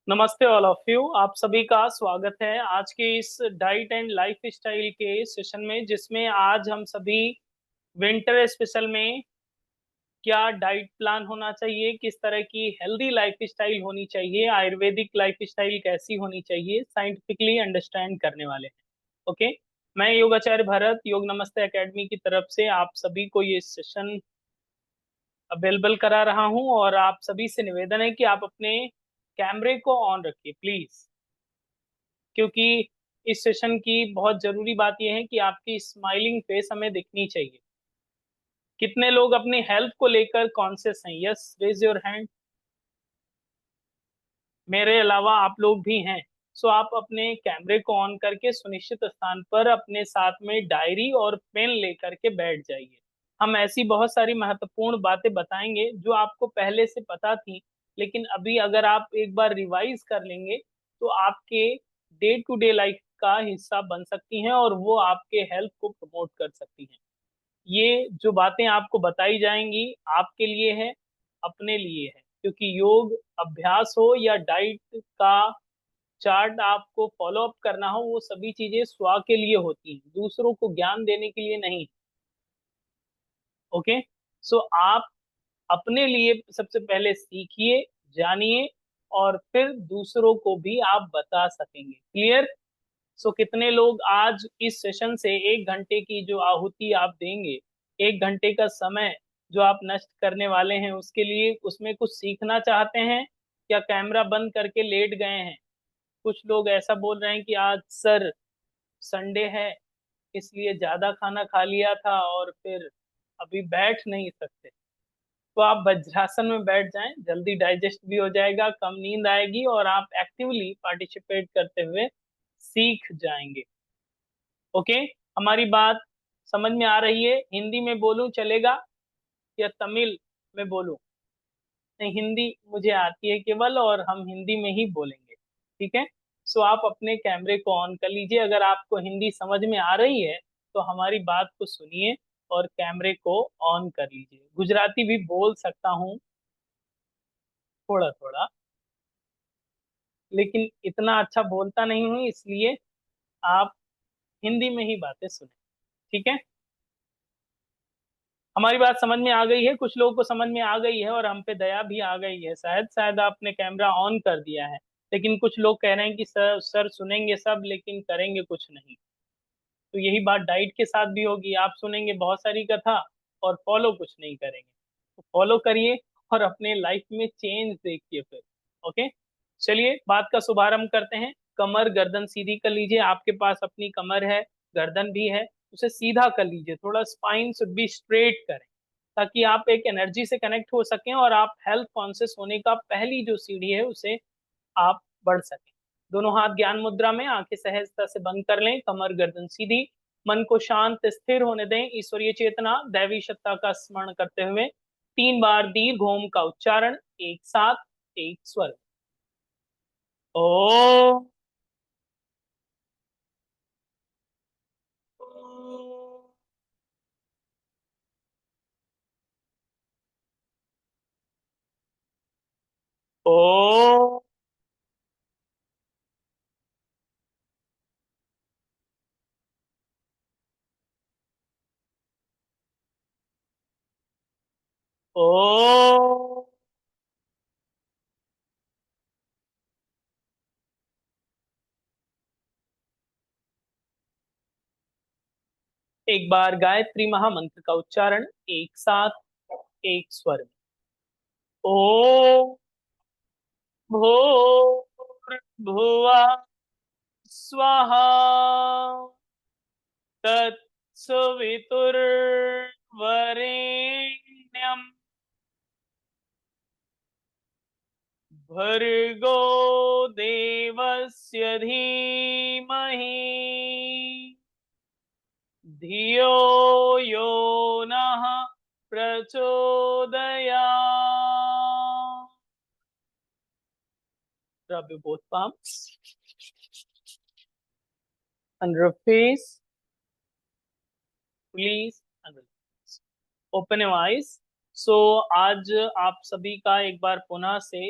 नमस्ते all of you. आप सभी का स्वागत है आज के इस डाइट एंड लाइफ स्टाइल के सेशन में, जिसमें आज हम सभी विंटर स्पेशल में क्या डाइट प्लान होना चाहिए, किस तरह की हेल्दी लाइफ स्टाइल होनी चाहिए, आयुर्वेदिक लाइफ स्टाइल कैसी होनी चाहिए, साइंटिफिकली अंडरस्टैंड करने वाले हैं। ओके। मैं योगाचार्य भरत योग नमस्ते एकेडमी की तरफ से आप सभी को ये सेशन अवेलेबल करा रहा हूं, और आप सभी से निवेदन है कि आप अपने कैमरे को ऑन रखिए प्लीज, क्योंकि इस सेशन की बहुत जरूरी बात यह है कि आपकी स्माइलिंग फेस हमें दिखनी चाहिए। कितने लोग अपनी हेल्थ को लेकर कॉन्शियस हैं? Yes, raise your hand. मेरे अलावा आप लोग भी हैं। सो आप अपने कैमरे को ऑन करके सुनिश्चित स्थान पर अपने साथ में डायरी और पेन लेकर के बैठ जाइए। हम ऐसी बहुत सारी महत्वपूर्ण बातें बताएंगे जो आपको पहले से पता थी, लेकिन अभी अगर आप एक बार रिवाइज कर लेंगे तो आपके डे टू डे लाइफ का हिस्सा बन सकती हैं, और वो आपके हेल्थ को प्रमोट कर सकती हैं। ये जो बातें आपको बताई जाएंगी आपके लिए है, अपने लिए है, क्योंकि योग अभ्यास हो या डाइट का चार्ट आपको फॉलो अप करना हो, वो सभी चीजें स्व के लिए होती हैं, दूसरों को ज्ञान देने के लिए नहीं। ओके। सो आप अपने लिए सबसे पहले सीखिए, जानिए, और फिर दूसरों को भी आप बता सकेंगे। क्लियर? सो कितने लोग आज इस सेशन से 1 घंटे की जो आहुति आप देंगे, 1 घंटे का समय जो आप नष्ट करने वाले हैं, उसके लिए उसमें कुछ सीखना चाहते हैं, या कैमरा बंद करके लेट गए हैं? कुछ लोग ऐसा बोल रहे हैं कि आज सर संडे है, इसलिए ज्यादा खाना खा लिया था और फिर अभी बैठ नहीं सकते। तो आप वज्रासन में बैठ जाएं, जल्दी डाइजेस्ट भी हो जाएगा, कम नींद आएगी, और आप एक्टिवली पार्टिसिपेट करते हुए सीख जाएंगे। ओके। हमारी बात समझ में आ रही है? हिंदी में बोलूं चलेगा या तमिल में बोलूं? नहीं, हिंदी मुझे आती है केवल, और हम हिंदी में ही बोलेंगे। ठीक है। सो आप अपने कैमरे को ऑन कर लीजिए। अगर आपको हिंदी समझ में आ रही है तो हमारी बात को सुनिए और कैमरे को ऑन कर लीजिए। गुजराती भी बोल सकता हूँ थोड़ा थोड़ा, लेकिन इतना अच्छा बोलता नहीं हूँ, इसलिए आप हिंदी में ही बातें सुने। ठीक है। हमारी बात समझ में आ गई है? कुछ लोगों को समझ में आ गई है और हम पे दया भी आ गई है। शायद शायद आपने कैमरा ऑन कर दिया है, लेकिन कुछ लोग कह रहे हैं कि सर सर सुनेंगे सब लेकिन करेंगे कुछ नहीं। तो यही बात डाइट के साथ भी होगी। आप सुनेंगे बहुत सारी कथा और फॉलो कुछ नहीं करेंगे। तो फॉलो करिए और अपने लाइफ में चेंज देखिए फिर। ओके। चलिए बात का शुभारंभ करते हैं। कमर गर्दन सीधी कर लीजिए। आपके पास अपनी कमर है, गर्दन भी है, उसे सीधा कर लीजिए। थोड़ा स्पाइन शुड बी स्ट्रेट करें, ताकि आप एक एनर्जी से कनेक्ट हो सकें और आप हेल्थ कॉन्शियस होने का पहली जो सीढ़ी है उसे आप बढ़ सकें। दोनों हाथ ज्ञान मुद्रा में, आंखें सहजता से बंद कर लें, कमर गर्दन सीधी। मन को शांत स्थिर होने दें। ईश्वरीय चेतना दैवी सत्ता का स्मरण करते हुए 3 बार दीर्घ ओम का उच्चारण एक साथ, एक स्वर। ओ, ओ, ओ। एक बार गायत्री महामंत्र का उच्चारण एक साथ, एक स्वर में। ओ भूर्भुवः स्वाहा तत्सवितुर्वरेण्यं भर्गो देवस्य धीमहि धियो यो नः प्रचोदयात्। Rub your both palms under your face, please, and relax. Open your eyes. सो आज आप सभी का एक बार पुनः से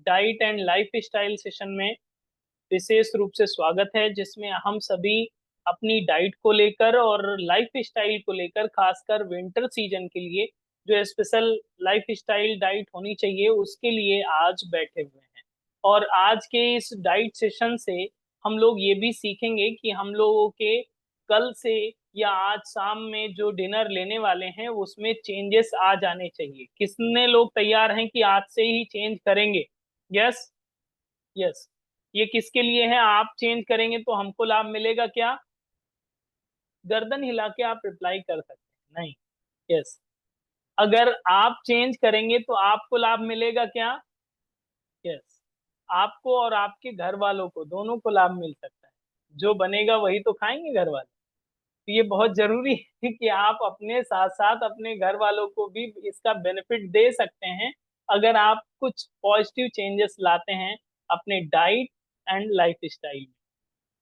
diet and life style session में विशेष रूप से स्वागत है, जिसमें हम सभी अपनी डाइट को लेकर और लाइफ स्टाइल को लेकर, खासकर विंटर सीजन के लिए जो स्पेशल लाइफ स्टाइल डाइट होनी चाहिए उसके लिए आज बैठे हुए हैं। और आज के इस डाइट सेशन से हम लोग ये भी सीखेंगे कि हम लोगों के कल से या आज शाम में जो डिनर लेने वाले हैं उसमें चेंजेस आ जाने चाहिए। कितने लोग तैयार हैं कि आज से ही चेंज करेंगे? Yes, yes. ये किसके लिए है? आप चेंज करेंगे तो हमको लाभ मिलेगा क्या? गर्दन हिला के आप रिप्लाई कर सकते हैं, नहीं। यस। अगर आप चेंज करेंगे तो आपको लाभ मिलेगा क्या? यस। आपको और आपके घर वालों को, दोनों को लाभ मिल सकता है। जो बनेगा वही तो खाएंगे घर वाले। तो ये बहुत जरूरी है कि आप अपने साथ साथ अपने घर वालों को भी इसका बेनिफिट दे सकते हैं अगर आप कुछ पॉजिटिव चेंजेस लाते हैं अपने डाइट एंड लाइफ स्टाइल में।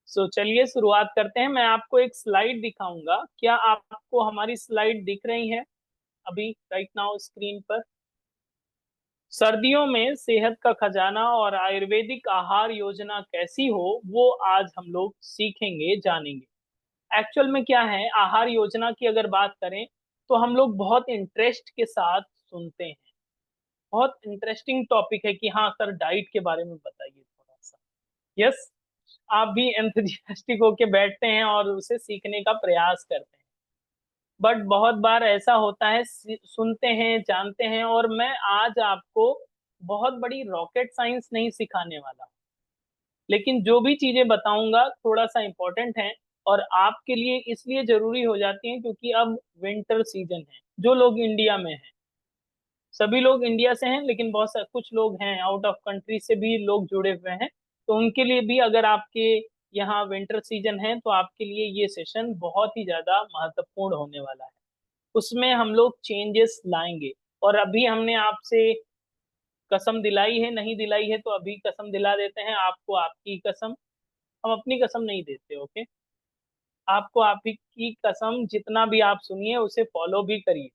सो चलिए शुरुआत करते हैं। मैं आपको एक स्लाइड दिखाऊंगा। क्या आपको हमारी स्लाइड दिख रही है अभी राइट नाउ स्क्रीन पर? सर्दियों में सेहत का खजाना और आयुर्वेदिक आहार योजना कैसी हो वो आज हम लोग सीखेंगे, जानेंगे। एक्चुअल में क्या है, आहार योजना की अगर बात करें तो हम लोग बहुत इंटरेस्ट के साथ सुनते हैं। बहुत इंटरेस्टिंग टॉपिक है कि हाँ सर डाइट के बारे में बताइए थोड़ा सा। यस, आप भी एंथुजियास्टिक होके बैठते हैं और उसे सीखने का प्रयास करते हैं। बट बहुत बार ऐसा होता है, सुनते हैं, जानते हैं, और मैं आज आपको बहुत बड़ी रॉकेट साइंस नहीं सिखाने वाला, लेकिन जो भी चीजें बताऊंगा थोड़ा सा इंपॉर्टेंट है और आपके लिए इसलिए जरूरी हो जाती हैं क्योंकि अब विंटर सीजन है। जो लोग इंडिया में हैं, सभी लोग इंडिया से हैं, लेकिन बहुत सारे कुछ लोग हैं आउट ऑफ कंट्री से भी लोग जुड़े हुए हैं, तो उनके लिए भी अगर आपके यहाँ विंटर सीजन है तो आपके लिए ये सेशन बहुत ही ज्यादा महत्वपूर्ण होने वाला है। उसमें हम लोग चेंजेस लाएंगे। और अभी हमने आपसे कसम दिलाई है, नहीं दिलाई है तो अभी कसम दिला देते हैं आपको, आपकी कसम। हम अपनी कसम नहीं देते, ओके? आपको आप ही की कसम, जितना भी आप सुनिए उसे फॉलो भी करिए।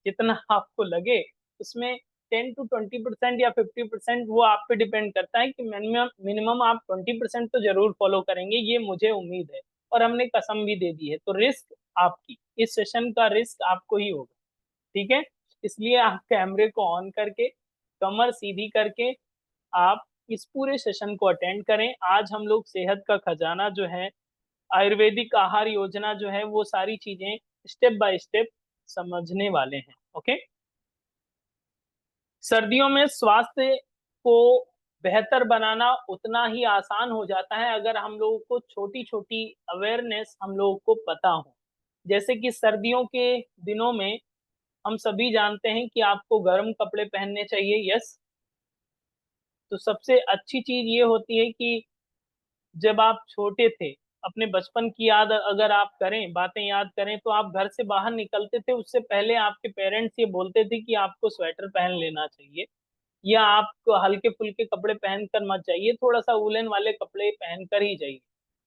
जितना आपको लगे उसमें 10 to 20% या 50% वो आप पे डिपेंड करता है कि मिनिमम मिनिमम आप 20% तो जरूर फॉलो करेंगे, ये मुझे उम्मीद है। और हमने कसम भी दे दी है, तो रिस्क आपकी, इस सेशन का रिस्क आपको ही होगा, ठीक है? इसलिए आप कैमरे को ऑन करके, कमर सीधी करके आप इस पूरे सेशन को अटेंड करें। आज हम लोग सेहत का खजाना जो है, आयुर्वेदिक आहार योजना जो है, वो सारी चीजें स्टेप बाय स्टेप समझने वाले हैं, ओके? सर्दियों में स्वास्थ्य को बेहतर बनाना उतना ही आसान हो जाता है अगर हम लोगों को छोटी छोटी अवेयरनेस हम लोगों को पता हो। जैसे कि सर्दियों के दिनों में हम सभी जानते हैं कि आपको गर्म कपड़े पहनने चाहिए। यस। तो सबसे अच्छी चीज ये होती है कि जब आप छोटे थे, अपने बचपन की याद अगर आप करें, बातें याद करें, तो आप घर से बाहर निकलते थे उससे पहले आपके पेरेंट्स ये बोलते थे कि आपको स्वेटर पहन लेना चाहिए, या आप हल्के फुल्के कपड़े पहनकर मत जाइए, थोड़ा सा वुलन वाले कपड़े पहनकर ही जाइए।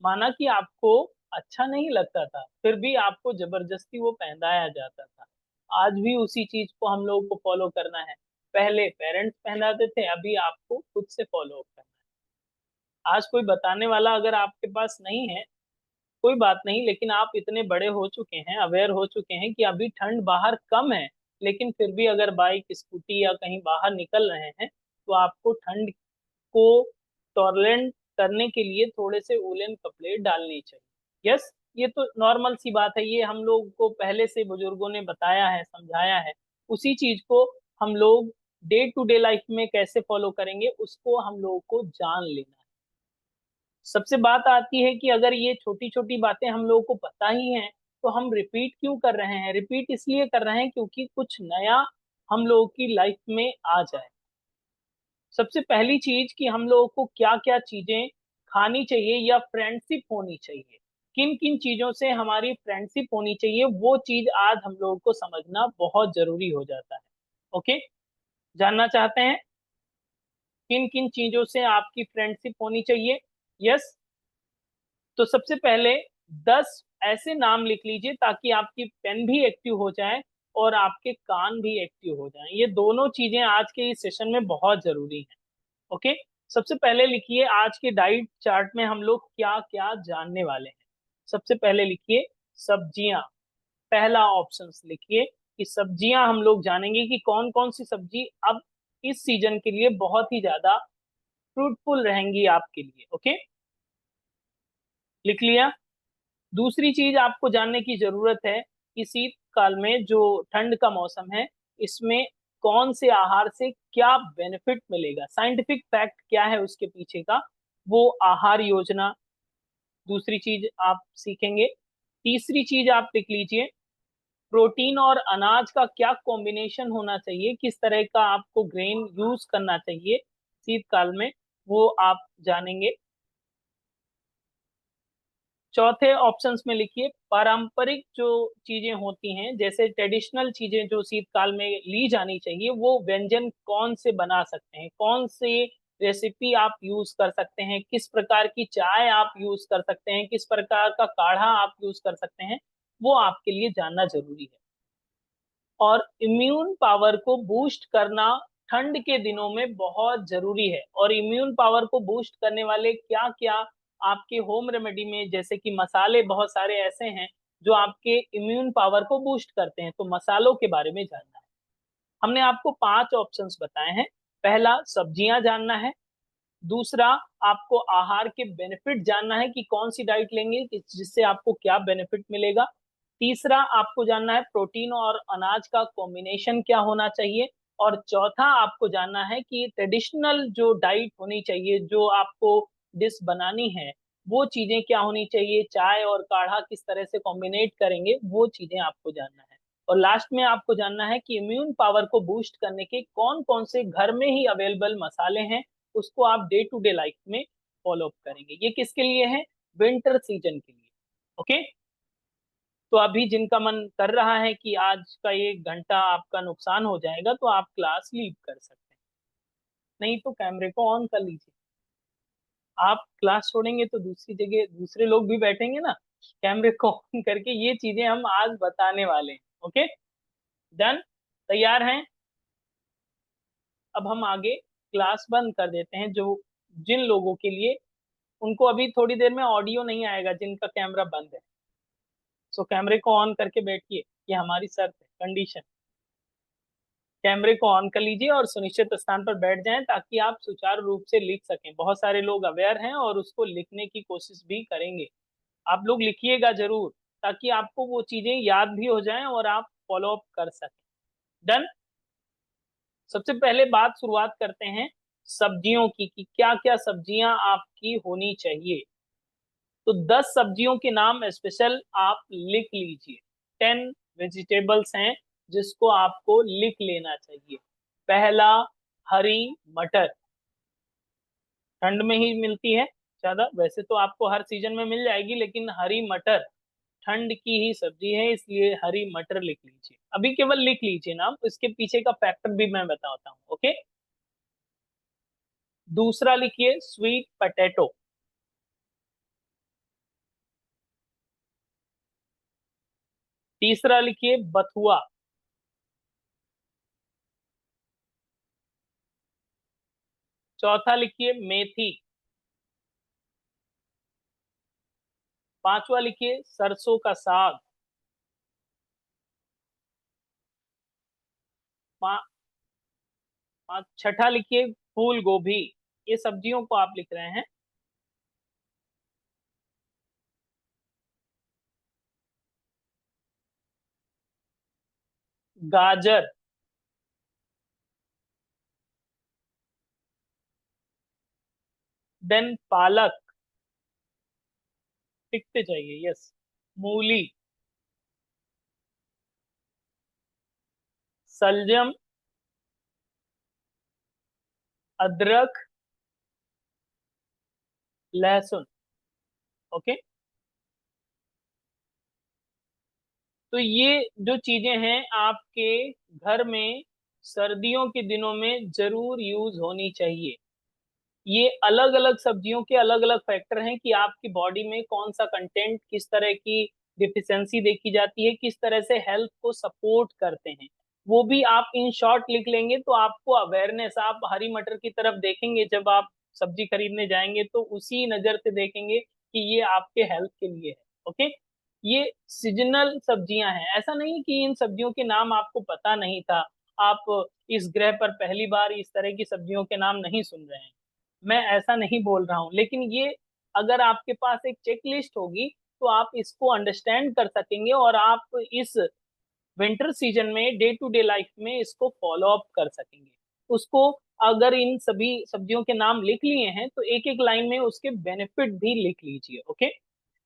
माना कि आपको अच्छा नहीं लगता था, फिर भी आपको जबरदस्ती वो पहनाया जाता था। आज भी उसी चीज को हम लोगों को फॉलो करना है। पहले पेरेंट्स पहनाते थे, अभी आपको खुद से फॉलो करना है। आज कोई बताने वाला अगर आपके पास नहीं है, कोई बात नहीं, लेकिन आप इतने बड़े हो चुके हैं, अवेयर हो चुके हैं कि अभी ठंड बाहर कम है, लेकिन फिर भी अगर बाइक, स्कूटी या कहीं बाहर निकल रहे हैं तो आपको ठंड को टॉलरेंट करने के लिए थोड़े से वूलन कपड़े डालने चाहिए। यस, ये तो नॉर्मल सी बात है, ये हम लोग को पहले से बुजुर्गों ने बताया है, समझाया है। उसी चीज को हम लोग डे टू डे लाइफ में कैसे फॉलो करेंगे उसको हम लोगों को जान लेना है। सबसे बात आती है कि अगर ये छोटी छोटी बातें हम लोगों को पता ही हैं तो हम रिपीट क्यों कर रहे हैं? रिपीट इसलिए कर रहे हैं क्योंकि कुछ नया हम लोगों की लाइफ में आ जाए। सबसे पहली चीज कि हम लोगों को क्या क्या चीजें खानी चाहिए या फ्रेंडशिप होनी चाहिए, किन किन चीजों से हमारी फ्रेंडशिप होनी चाहिए, वो चीज आज हम लोगों को समझना बहुत जरूरी हो जाता है। ओके, जानना चाहते हैं किन किन चीजों से आपकी फ्रेंडशिप होनी चाहिए? यस। तो सबसे पहले 10 ऐसे नाम लिख लीजिए ताकि आपकी पेन भी एक्टिव हो जाए और आपके कान भी एक्टिव हो जाएं। ये दोनों चीजें आज के इस सेशन में बहुत जरूरी हैं। ओके, सबसे पहले लिखिए आज के डाइट चार्ट में हम लोग क्या क्या जानने वाले हैं। सबसे पहले लिखिए सब्जियां, पहला ऑप्शन लिखिए कि सब्जियां हम लोग जानेंगे कि कौन कौन सी सब्जी अब इस सीजन के लिए बहुत ही ज्यादा फ्रूटफुल रहेंगी आपके लिए। ओके, लिख लिया। दूसरी चीज आपको जानने की जरूरत है कि शीतकाल में जो ठंड का मौसम है, इसमें कौन से आहार से क्या बेनिफिट मिलेगा, साइंटिफिक फैक्ट क्या है उसके पीछे का, वो आहार योजना दूसरी चीज आप सीखेंगे। तीसरी चीज आप लिख लीजिए प्रोटीन और अनाज का क्या कॉम्बिनेशन होना चाहिए, किस तरह का आपको ग्रेन यूज करना चाहिए शीतकाल में, वो आप जानेंगे। चौथे ऑप्शंस में लिखिए पारंपरिक जो चीजें होती हैं, जैसे ट्रेडिशनल चीजें जो शीतकाल में ली जानी चाहिए, वो व्यंजन कौन से बना सकते हैं, कौन से रेसिपी आप यूज कर सकते हैं, किस प्रकार की चाय आप यूज कर सकते हैं, किस प्रकार का काढ़ा आप यूज कर सकते हैं, वो आपके लिए जानना जरूरी है। और इम्यून पावर को बूस्ट करना ठंड के दिनों में बहुत जरूरी है। और इम्यून पावर को बूस्ट करने वाले क्या क्या आपके होम रेमेडी में, जैसे कि मसाले बहुत सारे ऐसे हैं जो आपके इम्यून पावर को बूस्ट करते हैं, तो मसालों के बारे में जानना है। हमने आपको 5 ऑप्शंस बताए हैं। पहला सब्जियां जानना है, दूसरा आपको आहार के बेनिफिट जानना है कि कौन सी डाइट लेंगे जिससे आपको क्या बेनिफिट मिलेगा। तीसरा आपको जानना है प्रोटीन और अनाज का कॉम्बिनेशन क्या होना चाहिए। और चौथा आपको जानना है कि ट्रेडिशनल जो डाइट होनी चाहिए, जो आपको डिश बनानी है, वो चीजें क्या होनी चाहिए, चाय और काढ़ा किस तरह से कॉम्बिनेट करेंगे, वो चीजें आपको जानना है। और लास्ट में आपको जानना है कि इम्यून पावर को बूस्ट करने के कौन कौन से घर में ही अवेलेबल मसाले हैं, उसको आप डे टू डे लाइफ में फॉलो अप करेंगे। ये किसके लिए है, विंटर सीजन के लिए। ओके, तो अभी जिनका मन कर रहा है कि आज का 1 घंटा आपका नुकसान हो जाएगा, तो आप क्लास लीव कर सकते हैं, नहीं तो कैमरे को ऑन कर लीजिए। आप क्लास छोड़ेंगे तो दूसरी जगह दूसरे लोग भी बैठेंगे ना, कैमरे को ऑन करके। ये चीजें हम आज बताने वाले हैं। ओके, डन, तैयार हैं? अब हम आगे क्लास बंद कर देते हैं। जो जिन लोगों के लिए, उनको अभी थोड़ी देर में ऑडियो नहीं आएगा जिनका कैमरा बंद है, सो कैमरे को ऑन करके बैठिए। ये हमारी शर्त है, कंडीशन। कैमरे को ऑन कर लीजिए और सुनिश्चित स्थान पर बैठ जाएं ताकि आप सुचारू रूप से लिख सकें। बहुत सारे लोग अवेयर हैं और उसको लिखने की कोशिश भी करेंगे। आप लोग लिखिएगा जरूर, ताकि आपको वो चीजें याद भी हो जाएं और आप फॉलो अप कर सकें। डन। सबसे पहले बात शुरुआत करते हैं सब्जियों की कि क्या क्या सब्जियां आपकी होनी चाहिए। तो 10 सब्जियों के नाम स्पेशल आप लिख लीजिए। 10 वेजिटेबल्स हैं जिसको आपको लिख लेना चाहिए। पहला, हरी मटर, ठंड में ही मिलती है ज्यादा, वैसे तो आपको हर सीजन में मिल जाएगी, लेकिन हरी मटर ठंड की ही सब्जी है, इसलिए हरी मटर लिख लीजिए। अभी केवल लिख लीजिए नाम, इसके पीछे का फैक्टर भी मैं बताता हूँ। ओके, दूसरा लिखिए स्वीट पटेटो। तीसरा लिखिए बथुआ। चौथा लिखिए मेथी। पांचवा लिखिए सरसों का साग। छठा लिखिए फूल गोभी। ये सब्जियों को आप लिख रहे हैं। गाजर, देन पालक, लिखते जाइए, यस, मूली, सलजम, अदरक, लहसुन। ओके, तो ये जो चीजें हैं आपके घर में सर्दियों के दिनों में जरूर यूज होनी चाहिए। ये अलग अलग सब्जियों के अलग अलग फैक्टर हैं कि आपकी बॉडी में कौन सा कंटेंट, किस तरह की डिफिशियंसी देखी जाती है, किस तरह से हेल्थ को सपोर्ट करते हैं। वो भी आप इन शॉर्ट लिख लेंगे तो आपको अवेयरनेस, आप हरी मटर की तरफ देखेंगे जब आप सब्जी खरीदने जाएंगे तो उसी नजर से देखेंगे कि ये आपके हेल्थ के लिए है। ओके, ये सीजनल सब्जियां हैं, ऐसा नहीं कि इन सब्जियों के नाम आपको पता नहीं था, आप इस ग्रह पर पहली बार इस तरह की सब्जियों के नाम नहीं सुन रहे हैं, मैं ऐसा नहीं बोल रहा हूँ, लेकिन ये अगर आपके पास एक चेक लिस्ट होगी तो आप इसको अंडरस्टैंड कर सकेंगे और आप इस विंटर सीजन में डे टू डे लाइफ में इसको फॉलो अप कर सकेंगे। उसको अगर इन सभी सब्जियों के नाम लिख लिए हैं तो एक एक लाइन में उसके बेनिफिट भी लिख लीजिए। ओके,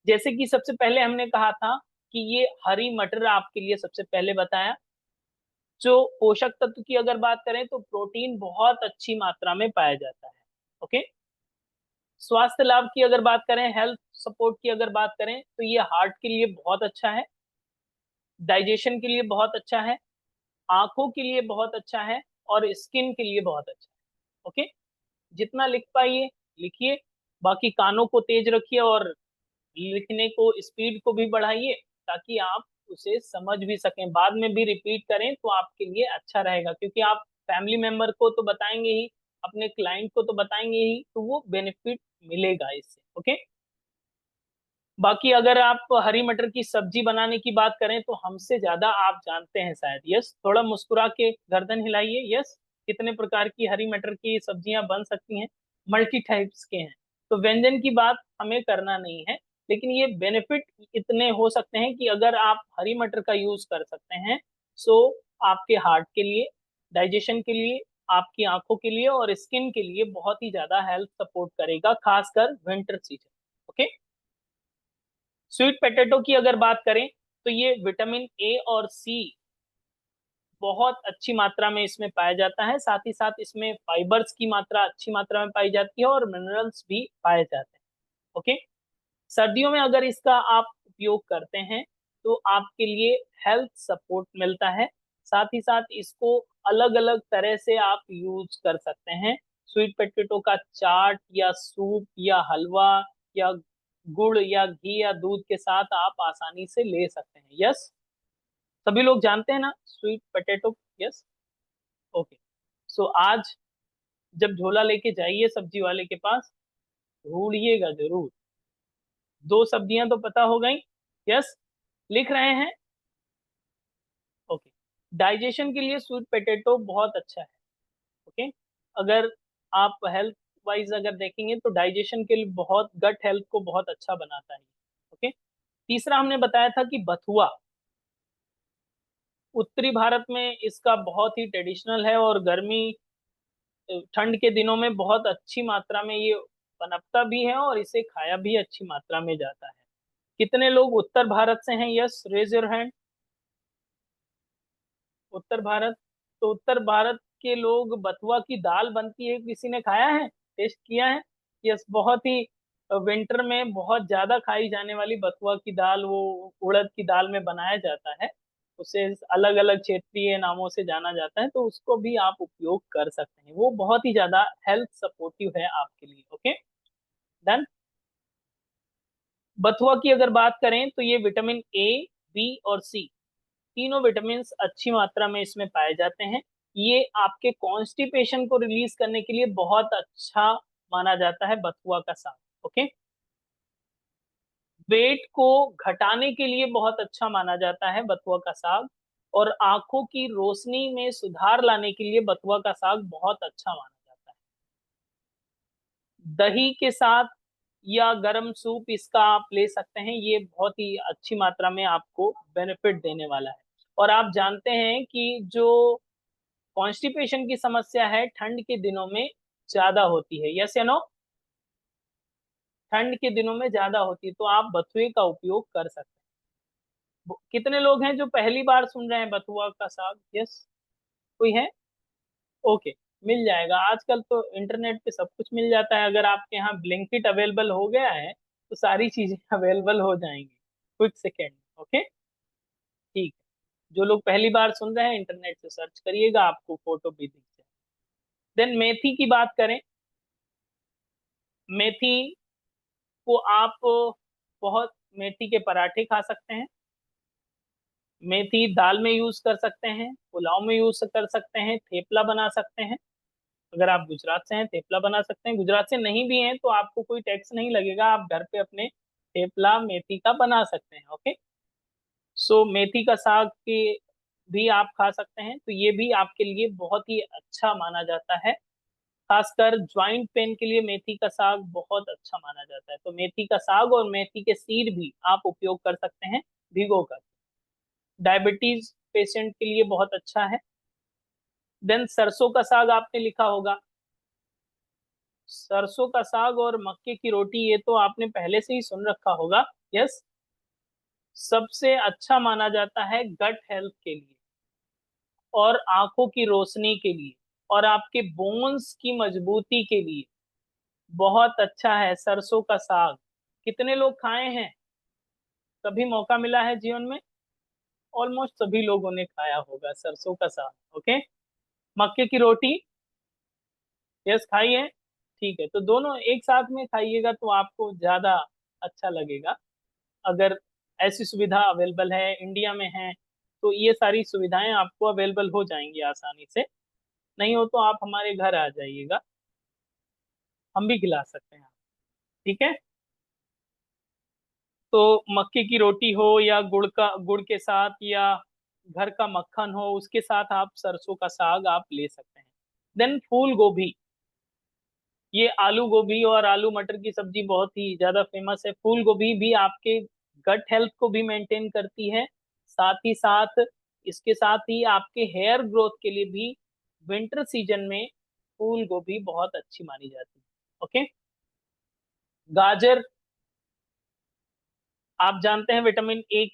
जैसे कि सबसे पहले हमने कहा था कि ये हरी मटर आपके लिए सबसे पहले बताया, जो पोषक तत्व की अगर बात करें तो प्रोटीन बहुत अच्छी मात्रा में पाया जाता है। ओके, स्वास्थ्य लाभ की अगर बात करें, हेल्थ सपोर्ट की अगर बात करें तो ये हार्ट के लिए बहुत अच्छा है, डाइजेशन के लिए बहुत अच्छा है, आंखों के लिए बहुत अच्छा है और स्किन के लिए बहुत अच्छा है। ओके, जितना लिख पाइए लिखिए, बाकी कानों को तेज रखिए और लिखने को स्पीड को भी बढ़ाइए ताकि आप उसे समझ भी सकें, बाद में भी रिपीट करें तो आपके लिए अच्छा रहेगा, क्योंकि आप फैमिली मेंबर को तो बताएंगे ही, अपने क्लाइंट को तो बताएंगे ही, तो वो बेनिफिट मिलेगा इससे। ओके, बाकी अगर आप हरी मटर की सब्जी बनाने की बात करें तो हमसे ज्यादा आप जानते हैं शायद। यस, थोड़ा मुस्कुरा के गर्दन हिलाइए। यस, कितने प्रकार की हरी मटर की सब्जियां बन सकती हैं, मल्टी टाइप्स के हैं, तो व्यंजन की बात हमें करना नहीं है, लेकिन ये बेनिफिट इतने हो सकते हैं कि अगर आप हरी मटर का यूज कर सकते हैं सो आपके हार्ट के लिए, डाइजेशन के लिए, आपकी आंखों के लिए और स्किन के लिए बहुत ही ज्यादा हेल्थ सपोर्ट करेगा, खासकर winter season. Okay, sweet potato की अगर बात करें तो ये विटामिन ए और सी बहुत अच्छी मात्रा में इसमें पाया जाता है, साथ ही साथ इसमें फाइबर्स की मात्रा अच्छी मात्रा में पाई जाती है और मिनरल्स भी पाए जाते हैं। ओके, सर्दियों में अगर इसका आप उपयोग करते हैं तो आपके लिए हेल्थ सपोर्ट मिलता है, साथ ही साथ इसको अलग अलग तरह से आप यूज कर सकते हैं। स्वीट पोटैटो का चाट या सूप या हलवा या गुड़ या घी या दूध के साथ आप आसानी से ले सकते हैं। यस, सभी लोग जानते हैं ना स्वीट पोटैटो। यस, ओके, सो आज जब झोला लेके जाइए सब्जी वाले के पास, ढूंढिएगा जरूर। दो सब्जियां तो पता हो गई। यस, लिख रहे हैं। ओके, डाइजेशन के लिए स्वीट पोटैटो बहुत अच्छा है। ओके, अगर आप हेल्थ वाइज अगर देखेंगे तो डाइजेशन के लिए बहुत, गट हेल्थ को बहुत अच्छा बनाता है। ओके, तीसरा हमने बताया था कि बथुआ, उत्तरी भारत में इसका बहुत ही ट्रेडिशनल है और गर्मी ठंड के दिनों में बहुत अच्छी मात्रा में ये पनपता भी है और इसे खाया भी अच्छी मात्रा में जाता है। कितने लोग उत्तर भारत से हैं? Yes, raise your hand. उत्तर भारत, तो उत्तर भारत के लोग, बथुआ की दाल बनती है, किसी ने खाया है, टेस्ट किया है? यस, बहुत ही विंटर में बहुत ज्यादा खाई जाने वाली बथुआ की दाल, वो उड़द की दाल में बनाया जाता है, उसे अलग अलग क्षेत्रीय नामों से जाना जाता है, तो उसको भी आप उपयोग कर सकते हैं, वो बहुत ही ज्यादा हेल्थ सपोर्टिव है आपके लिए। Okay, done. बथुआ की अगर बात करें तो ये विटामिन ए, बी और सी, तीनों विटामिन अच्छी मात्रा में इसमें पाए जाते हैं। ये आपके कॉन्स्टिपेशन को रिलीज करने के लिए बहुत अच्छा माना जाता है बथुआ का साग। ओके, वेट को घटाने के लिए बहुत अच्छा माना जाता है बथुआ का साग, और आंखों की रोशनी में सुधार लाने के लिए बथुआ का साग बहुत अच्छा माना जाता है। दही के साथ या गरम सूप इसका आप ले सकते हैं, ये बहुत ही अच्छी मात्रा में आपको बेनिफिट देने वाला है। और आप जानते हैं कि जो कॉन्स्टिपेशन की समस्या है ठंड के दिनों में ज्यादा होती है। यस या नो? ठंड के दिनों में ज्यादा होती है, तो आप बथुए का उपयोग कर सकते हैं। कितने लोग हैं जो पहली बार सुन रहे हैं बथुआ का साग? यस, कोई है? ओके, मिल जाएगा, आजकल तो इंटरनेट पे सब कुछ मिल जाता है, अगर आपके यहाँ ब्लिंकिट अवेलेबल हो गया है तो सारी चीजें अवेलेबल हो जाएंगी कुछ सेकेंड। ओके, ठीक है, जो लोग पहली बार सुन रहे हैं इंटरनेट से सर्च करिएगा, आपको फोटो भी दिख जाए। देन मेथी की बात करें, मेथी को आप बहुत, मेथी के पराठे खा सकते हैं, मेथी दाल में यूज कर सकते हैं, पुलाव में यूज कर सकते हैं, थेपला बना सकते हैं। अगर आप गुजरात से हैं थेपला बना सकते हैं, गुजरात से नहीं भी हैं तो आपको कोई टैक्स नहीं लगेगा, आप घर पे अपने थेपला मेथी का बना सकते हैं। ओके, सो मेथी का साग के भी आप खा सकते हैं, तो ये भी आपके लिए बहुत ही अच्छा माना जाता है। खासकर ज्वाइंट पेन के लिए मेथी का साग बहुत अच्छा माना जाता है। तो मेथी का साग और मेथी के सीड भी आप उपयोग कर सकते हैं भिगो कर। डायबिटीज पेशेंट के लिए बहुत अच्छा है। देन सरसों का साग आपने लिखा होगा, सरसों का साग और मक्के की रोटी ये तो आपने पहले से ही सुन रखा होगा। यस, सबसे अच्छा माना जाता है गट हेल्थ के लिए और आंखों की रोशनी के लिए और आपके बोन्स की मजबूती के लिए बहुत अच्छा है सरसों का साग। कितने लोग खाए हैं, कभी मौका मिला है जीवन में? ऑलमोस्ट सभी लोगों ने खाया होगा सरसों का साग। ओके, मक्के की रोटी, यस खाई है, ठीक है, तो दोनों एक साथ में खाइएगा तो आपको ज्यादा अच्छा लगेगा। अगर ऐसी सुविधा अवेलेबल है इंडिया में है तो ये सारी सुविधाएं आपको अवेलेबल हो जाएंगी आसानी से। नहीं हो तो आप हमारे घर आ जाइएगा, हम भी खिला सकते हैं, ठीक है। तो मक्के की रोटी हो या गुड़ के साथ या घर का मक्खन हो उसके साथ आप सरसों का साग आप ले सकते हैं। देन फूल गोभी, ये आलू गोभी और आलू मटर की सब्जी बहुत ही ज्यादा फेमस है। फूल गोभी भी आपके गट हेल्थ को भी मेंटेन करती है, साथ ही साथ इसके साथ ही आपके हेयर ग्रोथ के लिए भी विंटर सीजन में फूल गोभी बहुत अच्छी मानी जाती है। ओके, गाजर, आप जानते हैं विटामिन ए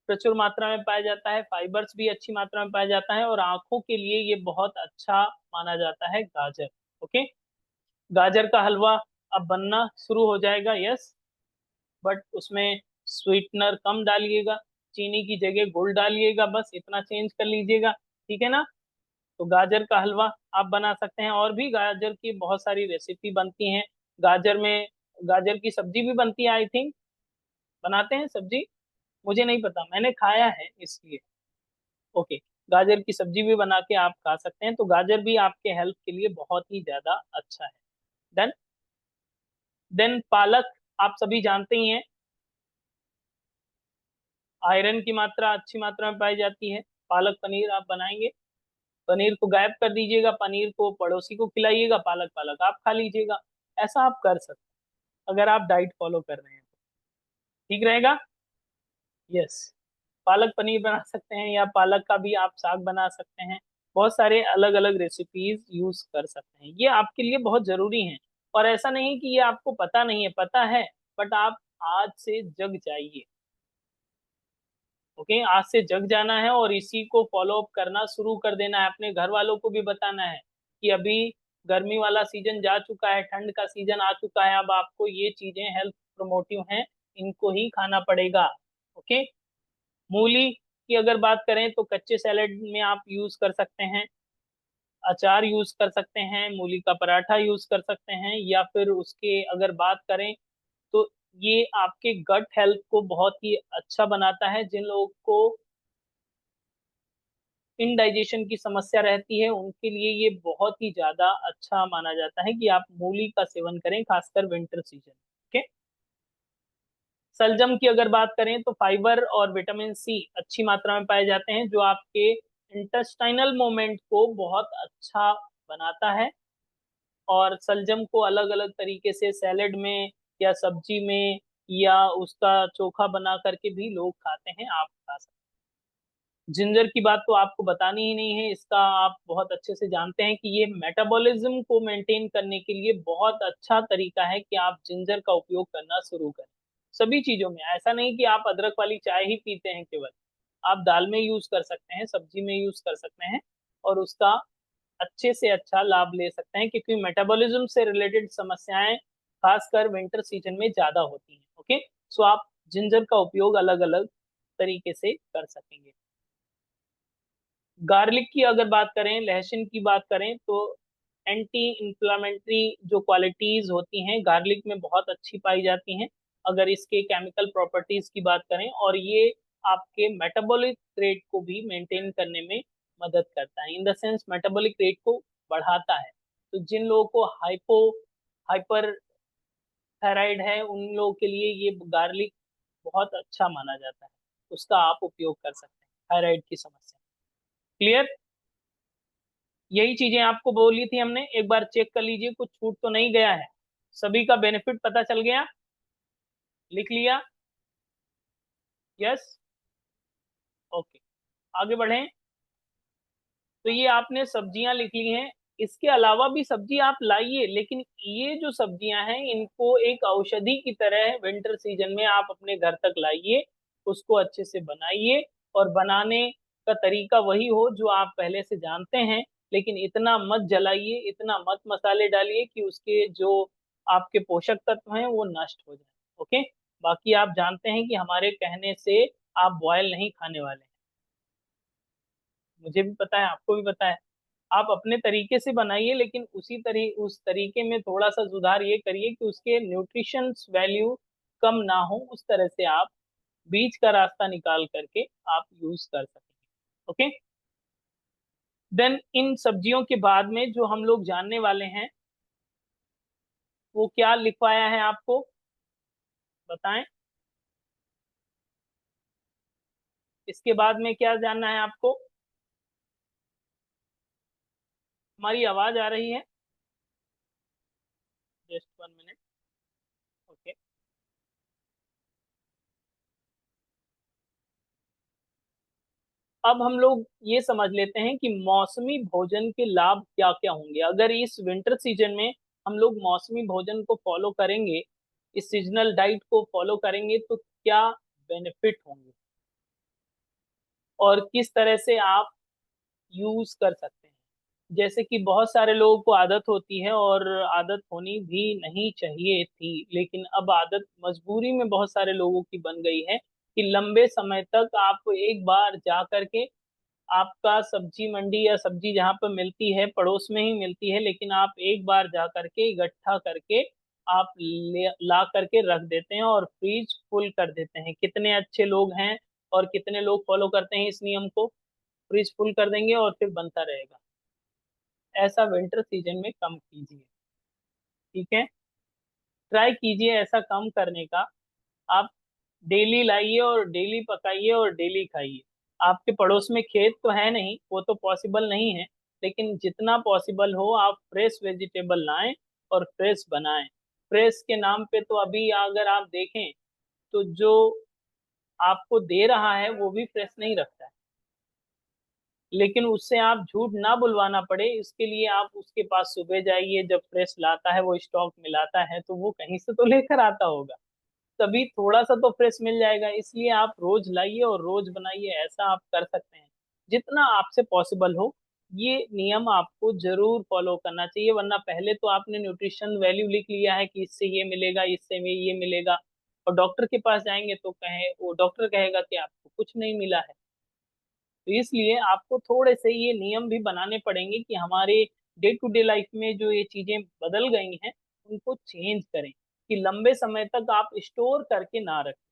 प्रचुर मात्रा में पाया जाता है, फाइबर्स भी अच्छी मात्रा में पाया जाता है और आंखों के लिए ये बहुत अच्छा माना जाता है गाजर। ओके, गाजर का हलवा अब बनना शुरू हो जाएगा। यस, बट उसमें स्वीटनर कम डालिएगा, चीनी की जगह गुड़ डालिएगा, बस इतना चेंज कर लीजिएगा, ठीक है ना। तो गाजर का हलवा आप बना सकते हैं और भी गाजर की बहुत सारी रेसिपी बनती हैं। गाजर में गाजर की सब्जी भी बनती है, आई थिंक बनाते हैं सब्जी, मुझे नहीं पता, मैंने खाया है इसलिए। ओके, गाजर की सब्जी भी बना के आप खा सकते हैं, तो गाजर भी आपके हेल्थ के लिए बहुत ही ज्यादा अच्छा है। देन देन पालक, आप सभी जानते ही हैं आयरन की मात्रा अच्छी मात्रा में पाई जाती है। पालक पनीर आप बनाएंगे, पनीर को गायब कर दीजिएगा, पनीर को पड़ोसी को खिलाइएगा, पालक पालक आप खा लीजिएगा। ऐसा आप कर सकते हैं अगर आप डाइट फॉलो कर रहे हैं तो, ठीक रहेगा। यस, पालक पनीर बना सकते हैं या पालक का भी आप साग बना सकते हैं। बहुत सारे अलग अलग रेसिपीज यूज कर सकते हैं, ये आपके लिए बहुत जरूरी हैं। और ऐसा नहीं कि ये आपको पता नहीं है, पता है, बट आप आज से जग जाइए। ओके, आज से जग जाना है और इसी को फॉलो अप करना शुरू कर देना है, अपने घर वालों को भी बताना है कि अभी गर्मी वाला सीजन जा चुका है, ठंड का सीजन आ चुका है, अब आपको ये चीजें हेल्थ प्रोमोटिव हैं, इनको ही खाना पड़ेगा। ओके, मूली की अगर बात करें तो कच्चे सैलेड में आप यूज कर सकते हैं, अचार यूज कर सकते हैं, मूली का पराठा यूज कर सकते हैं, या फिर उसके अगर बात करें तो ये आपके गट हेल्थ को बहुत ही अच्छा बनाता है। जिन लोगों को इनडाइजेशन की समस्या रहती है उनके लिए ये बहुत ही ज्यादा अच्छा माना जाता है कि आप मूली का सेवन करें, खासकर विंटर सीजन। ओके, सलजम की अगर बात करें तो फाइबर और विटामिन सी अच्छी मात्रा में पाए जाते हैं जो आपके इंटेस्टाइनल मूवमेंट को बहुत अच्छा बनाता है। और सलजम को अलग अलग तरीके से सैलेड में या सब्जी में या उसका चोखा बना करके भी लोग खाते हैं, आप खा सकते हैं। जिंजर की बात तो आपको बतानी ही नहीं है, इसका आप बहुत अच्छे से जानते हैं कि ये मेटाबॉलिज्म को मेंटेन करने के लिए बहुत अच्छा तरीका है कि आप जिंजर का उपयोग करना शुरू करें सभी चीजों में। ऐसा नहीं कि आप अदरक वाली चाय ही पीते हैं केवल, आप दाल में यूज कर सकते हैं, सब्जी में यूज कर सकते हैं और उसका अच्छे से अच्छा लाभ ले सकते हैं, क्योंकि मेटाबॉलिज्म से रिलेटेड समस्याएं खासकर विंटर सीजन में ज्यादा होती हैं। ओके, सो आप जिंजर का उपयोग अलग अलग तरीके से कर सकेंगे। गार्लिक की अगर बात करें, लहसुन की बात करें तो एंटी इंफ्लामेटरी जो क्वालिटीज होती हैं गार्लिक में बहुत अच्छी पाई जाती हैं अगर इसके केमिकल प्रॉपर्टीज की बात करें, और ये आपके मेटाबॉलिक रेट को भी मेंटेन करने में मदद करता है, in the sense metabolic rate को बढ़ाता है। तो जिन लोगों को हाइपर थायराइड है उन लोगों के लिए ये गार्लिक बहुत अच्छा माना जाता है, उसका आप उपयोग कर सकते हैं थायराइड की समस्या। क्लियर? यही चीजें आपको बोली थी हमने, एक बार चेक कर लीजिए कुछ छूट तो नहीं गया है, सभी का बेनिफिट पता चल गया, लिख लिया? यस, ओके, आगे बढ़ें। तो ये आपने सब्जियां लिख ली हैं, इसके अलावा भी सब्जी आप लाइए, लेकिन ये जो सब्जियां हैं इनको एक औषधि की तरह विंटर सीजन में आप अपने घर तक लाइए, उसको अच्छे से बनाइए, और बनाने का तरीका वही हो जो आप पहले से जानते हैं, लेकिन इतना मत जलाइए, इतना मत मसाले डालिए कि उसके जो आपके पोषक तत्व हैं वो नष्ट हो जाए। ओके, बाकी आप जानते हैं कि हमारे कहने से आप बॉयल नहीं खाने वाले, मुझे भी पता है, आपको भी पता है। आप अपने तरीके से बनाइए, लेकिन उस तरीके में थोड़ा सा सुधार ये करिए कि उसके न्यूट्रिशन वैल्यू कम ना हो, उस तरह से आप बीच का रास्ता निकाल करके आप यूज कर सकेंगे। ओके, देन इन सब्जियों के बाद में जो हम लोग जानने वाले हैं वो क्या लिखवाया है आपको, बताएं। इसके बाद में क्या जानना है आपको? हमारी आवाज आ रही है? Just 1 minute. ओके, अब हम लोग ये समझ लेते हैं कि मौसमी भोजन के लाभ क्या क्या होंगे अगर इस विंटर सीजन में हम लोग मौसमी भोजन को फॉलो करेंगे, इस सीजनल डाइट को फॉलो करेंगे तो क्या बेनिफिट होंगे और किस तरह से आप यूज कर सकते हैं। जैसे कि बहुत सारे लोगों को आदत होती है, और आदत होनी भी नहीं चाहिए थी, लेकिन अब आदत मजबूरी में बहुत सारे लोगों की बन गई है कि लंबे समय तक आप एक बार जा करके, आपका सब्जी मंडी या सब्जी जहाँ पर मिलती है पड़ोस में ही मिलती है, लेकिन आप एक बार जा करके इकट्ठा करके आप ला करके रख देते हैं और फ्रीज फुल कर देते हैं। कितने अच्छे लोग हैं और कितने लोग फॉलो करते हैं इस नियम को, फ्रीज फुल कर देंगे और फिर बनता रहेगा। ऐसा विंटर सीजन में कम कीजिए, ठीक है, ट्राई कीजिए ऐसा कम करने का। आप डेली लाइए और डेली पकाइए और डेली खाइए। आपके पड़ोस में खेत तो है नहीं, वो तो पॉसिबल नहीं है, लेकिन जितना पॉसिबल हो आप फ्रेश वेजिटेबल लाएं और फ्रेश बनाएं। फ्रेश के नाम पे तो अभी अगर आप देखें तो जो आपको दे रहा है वो भी फ्रेश नहीं रखता है, लेकिन उससे आप झूठ ना बुलवाना पड़े इसके लिए आप उसके पास सुबह जाइए, जब फ्रेश लाता है वो स्टॉक में लाता है तो वो कहीं से तो लेकर आता होगा, तभी थोड़ा सा तो फ्रेश मिल जाएगा। इसलिए आप रोज लाइए और रोज बनाइए, ऐसा आप कर सकते हैं जितना आपसे पॉसिबल हो। ये नियम आपको जरूर फॉलो करना चाहिए, वरना पहले तो आपने न्यूट्रिशन वैल्यू लिख लिया है कि इससे ये मिलेगा, इससे में ये मिलेगा, और डॉक्टर के पास जाएंगे तो कहे वो डॉक्टर कहेगा कि आपको कुछ नहीं मिला है। तो इसलिए आपको थोड़े से ये नियम भी बनाने पड़ेंगे कि हमारे डे टू डे लाइफ में जो ये चीजें बदल गई हैं उनको चेंज करें, कि लंबे समय तक आप स्टोर करके ना रखें,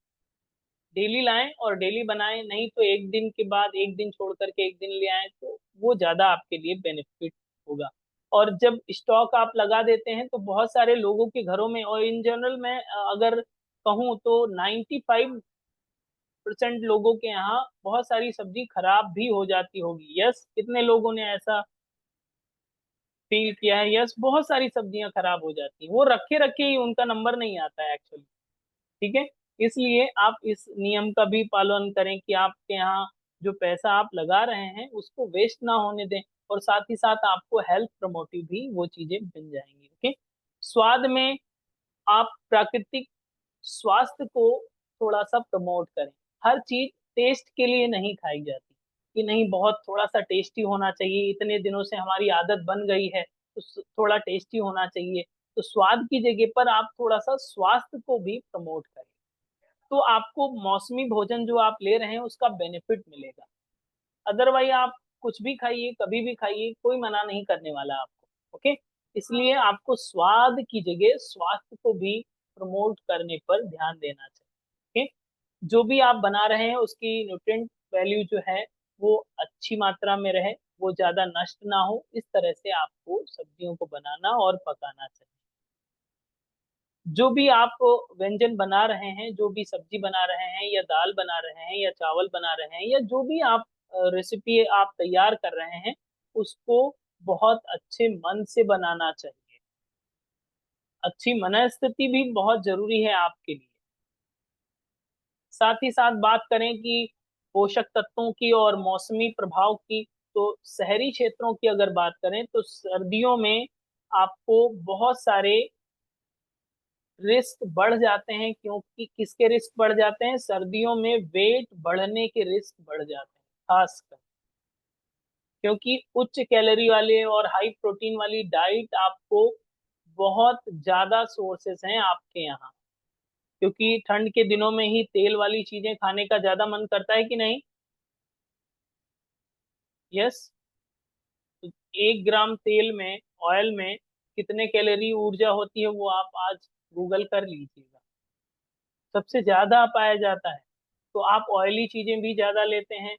डेली लाएं और डेली बनाएं, नहीं तो एक दिन के बाद एक दिन छोड़ करके एक दिन ले आएं तो वो ज्यादा आपके लिए बेनिफिट होगा। और जब स्टॉक आप लगा देते हैं तो बहुत सारे लोगों के घरों में, और इन जनरल मैं अगर कहूँ तो 95% लोगों के यहाँ बहुत सारी सब्जी खराब भी हो जाती होगी। यस, कितने लोगों ने ऐसा फील किया है? यस, बहुत सारी सब्जियां खराब हो जाती हैं, वो रखे रखे ही उनका नंबर नहीं आता है एक्चुअली। ठीक है, इसलिए आप इस नियम का भी पालन करें कि आपके यहाँ जो पैसा आप लगा रहे हैं उसको वेस्ट ना होने दें, और साथ ही साथ आपको हेल्थ प्रमोटिव भी वो चीजें मिल जाएंगी। ओके, स्वाद में आप प्राकृतिक स्वास्थ्य को थोड़ा सा प्रमोट करें। हर चीज टेस्ट के लिए नहीं खाई जाती, कि नहीं बहुत थोड़ा सा टेस्टी होना चाहिए, इतने दिनों से हमारी आदत बन गई है तो थोड़ा टेस्टी होना चाहिए। तो स्वाद की जगह पर आप थोड़ा सा स्वास्थ्य को भी प्रमोट करें, तो आपको मौसमी भोजन जो आप ले रहे हैं उसका बेनिफिट मिलेगा। अदरवाइज आप कुछ भी खाइए, कभी भी खाइए, कोई मना नहीं करने वाला आपको। ओके, इसलिए आपको स्वाद की जगह स्वास्थ्य को भी प्रमोट करने पर ध्यान देना चाहिए। ओके, जो भी आप बना रहे हैं उसकी न्यूट्रिएंट वैल्यू जो है वो अच्छी मात्रा में रहे, वो ज्यादा नष्ट ना हो, इस तरह से आपको सब्जियों को बनाना और पकाना चाहिए। जो भी आप व्यंजन बना रहे हैं, जो भी सब्जी बना रहे हैं या दाल बना रहे हैं या चावल बना रहे हैं या जो भी आप रेसिपी आप तैयार कर रहे हैं, उसको बहुत अच्छे मन से बनाना चाहिए। अच्छी मनस्थिति भी बहुत जरूरी है आपके लिए। साथ ही साथ बात करें कि पोषक तत्वों की और मौसमी प्रभाव की, तो शहरी क्षेत्रों की अगर बात करें तो सर्दियों में आपको बहुत सारे रिस्क बढ़ जाते हैं। क्योंकि किसके रिस्क बढ़ जाते हैं? सर्दियों में वेट बढ़ने के रिस्क बढ़ जाते हैं खासकर, क्योंकि उच्च कैलोरी वाले और हाई प्रोटीन वाली डाइट आपको बहुत ज्यादा सोर्सेस हैं आपके यहाँ। क्योंकि ठंड के दिनों में ही तेल वाली चीजें खाने का ज्यादा मन करता है कि नहीं? यस। तो 1 ग्राम तेल में, ऑयल में कितने कैलोरी ऊर्जा होती है वो आप आज गूगल कर लीजिएगा। सबसे ज्यादा पाया जाता है। तो आप ऑयली चीजें भी ज्यादा लेते हैं,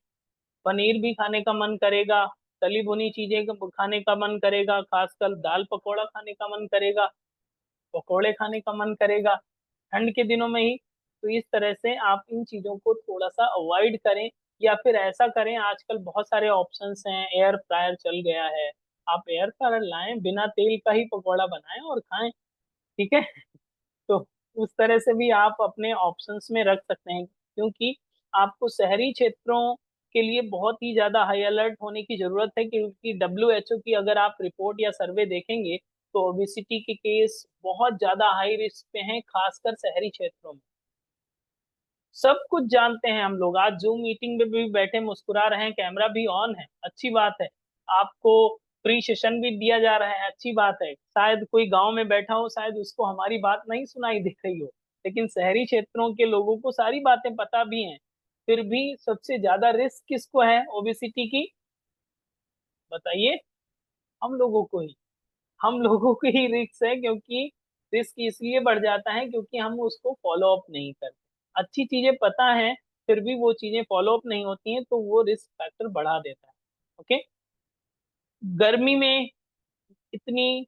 पनीर भी खाने का मन करेगा, तली भुनी चीजें खाने का मन करेगा, खासकर दाल पकौड़ा खाने का मन करेगा, पकौड़े खाने का मन करेगा ठंड के दिनों में ही। तो इस तरह से आप इन चीजों को थोड़ा सा अवॉइड करें, या फिर ऐसा करें, आजकल बहुत सारे ऑप्शंस हैं, एयर फ्रायर चल गया है, आप एयर फ्रायर लाएं, बिना तेल का ही पकौड़ा बनाएं और खाएं। ठीक है। तो उस तरह से भी आप अपने ऑप्शंस में रख सकते हैं, क्योंकि आपको शहरी क्षेत्रों के लिए बहुत ही ज्यादा हाई अलर्ट होने की जरूरत है। क्योंकि WHO की अगर आप रिपोर्ट या सर्वे देखेंगे तो ओबेसिटी के केस बहुत ज्यादा हाई रिस्क पे हैं, खासकर शहरी क्षेत्रों में। सब कुछ जानते हैं हम लोग, आज जूम मीटिंग में भी बैठे मुस्कुरा रहे हैं, कैमरा भी ऑन है, अच्छी बात है। आपको फ्री सेशन भी दिया जा रहा है, अच्छी बात है। शायद कोई गांव में बैठा हो, शायद उसको हमारी बात नहीं सुनाई दे रही हो, लेकिन शहरी क्षेत्रों के लोगों को सारी बातें पता भी हैं। फिर भी सबसे ज्यादा रिस्क किसको है ओबेसिटी की? बताइए। हम लोगों को ही, हम लोगों को ही रिस्क है। क्योंकि रिस्क इसलिए बढ़ जाता है क्योंकि हम उसको फॉलो अप नहीं करते। अच्छी चीजें पता है, फिर भी वो चीजें फॉलो अप नहीं होती हैं, तो वो रिस्क फैक्टर बढ़ा देता है। ओके। गर्मी में इतनी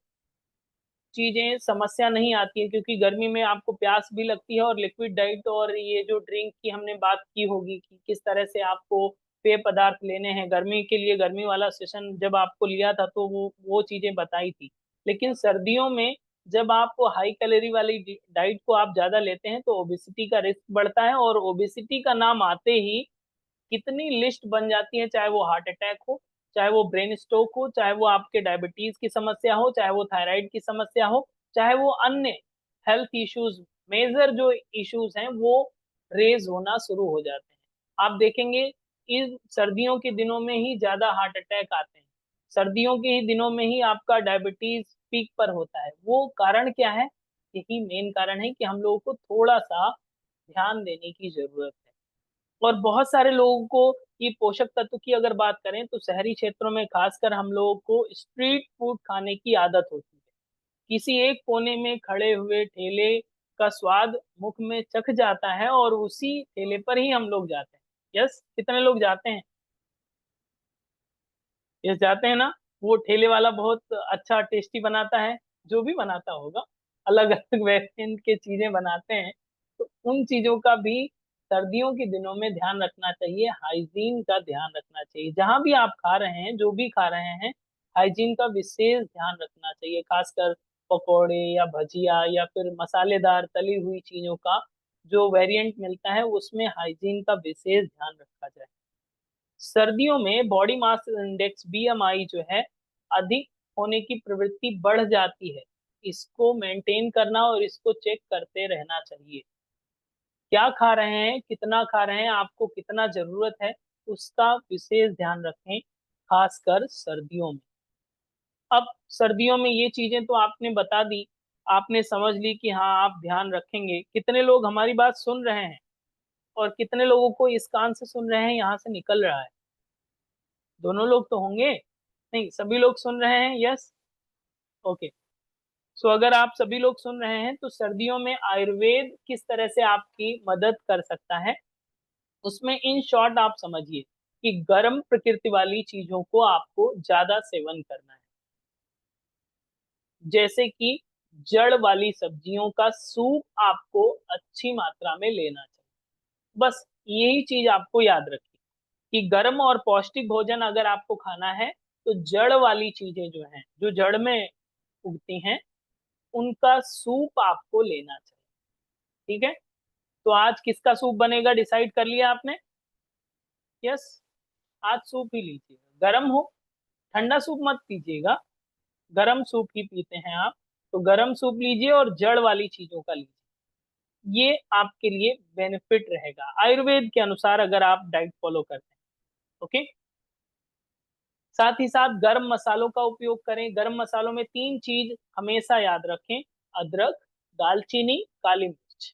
चीजें समस्या नहीं आती है, क्योंकि गर्मी में आपको प्यास भी लगती है, और लिक्विड डाइट और ये जो ड्रिंक की हमने बात की होगी कि किस तरह से आपको पेय पदार्थ लेने हैं गर्मी के लिए, गर्मी वाला सेशन जब आपको लिया था तो वो चीजें बताई थी। लेकिन सर्दियों में जब आप हाई कैलोरी वाली डाइट को आप ज्यादा लेते हैं तो ओबेसिटी का रिस्क बढ़ता है, और ओबेसिटी का नाम आते ही कितनी लिस्ट बन जाती है, चाहे वो हार्ट अटैक हो, चाहे वो ब्रेन स्ट्रोक हो, चाहे वो आपके डायबिटीज की समस्या हो, चाहे वो थायराइड की समस्या हो, चाहे वो अन्य हेल्थ इश्यूज, मेजर जो इश्यूज हैं वो रेज होना शुरू हो जाते हैं। आप देखेंगे इस सर्दियों के दिनों में ही ज्यादा हार्ट अटैक आते हैं, सर्दियों के ही दिनों में ही आपका डायबिटीज पीक पर होता है। वो कारण क्या है? यही मेन कारण है कि हम लोगों को थोड़ा सा ध्यान देने की जरूरत है। और बहुत सारे लोगों को ये पोषक तत्व की अगर बात करें तो शहरी क्षेत्रों में खासकर हम लोगों को स्ट्रीट फूड खाने की आदत होती है। किसी एक कोने में खड़े हुए ठेले का स्वाद मुख में चख जाता है और उसी ठेले पर ही हम लोग जाते हैं। यस, कितने लोग जाते हैं? यस, जाते हैं ना। वो ठेले वाला बहुत अच्छा टेस्टी बनाता है, जो भी बनाता होगा, अलग अलग वेरिएंट के चीजें बनाते हैं। तो उन चीजों का भी सर्दियों के दिनों में ध्यान रखना चाहिए, हाइजीन का ध्यान रखना चाहिए। जहां भी आप खा रहे हैं, जो भी खा रहे हैं, हाइजीन का विशेष ध्यान रखना चाहिए। खासकर पकौड़े या भजिया या फिर मसालेदार तली हुई चीजों का जो वेरिएंट मिलता है उसमें हाइजीन का विशेष ध्यान रखा जाए। सर्दियों में बॉडी मास इंडेक्स BMI जो है अधिक होने की प्रवृत्ति बढ़ जाती है। इसको मेंटेन करना और इसको चेक करते रहना चाहिए। क्या खा रहे हैं, कितना खा रहे हैं, आपको कितना जरूरत है, उसका विशेष ध्यान रखें, खासकर सर्दियों में। अब सर्दियों में ये चीजें तो आपने बता दी, आपने समझ ली कि हाँ आप ध्यान रखेंगे। कितने लोग हमारी बात सुन रहे हैं और कितने लोगों को इस कान से सुन रहे हैं, यहाँ से निकल रहा है? दोनों लोग तो होंगे। नहीं, सभी लोग सुन रहे हैं? यस। ओके। सो अगर आप सभी लोग सुन रहे हैं तो सर्दियों में आयुर्वेद किस तरह से आपकी मदद कर सकता है, उसमें इन शॉर्ट आप समझिए कि गर्म प्रकृति वाली चीजों को आपको ज्यादा सेवन करना है, जैसे कि जड़ वाली सब्जियों का सूप आपको अच्छी मात्रा में लेना चाहिए। बस यही चीज आपको याद रखिए कि गर्म और पौष्टिक भोजन अगर आपको खाना है तो जड़ वाली चीजें जो हैं, जो जड़ में उगती हैं, उनका सूप आपको लेना चाहिए। ठीक है, तो आज किसका सूप बनेगा डिसाइड कर लिया आपने? यस, आज सूप ही लीजिएगा, गर्म हो, ठंडा सूप मत पीजिएगा, गर्म सूप ही पीते हैं आप, तो गर्म सूप लीजिए और जड़ वाली चीजों का लीजिए। ये आपके लिए बेनिफिट रहेगा आयुर्वेद के अनुसार अगर आप डाइट फॉलो करते हैं। ओके, साथ ही साथ गर्म मसालों का उपयोग करें। गर्म मसालों में तीन चीज हमेशा याद रखें: अदरक, दालचीनी, काली मिर्च।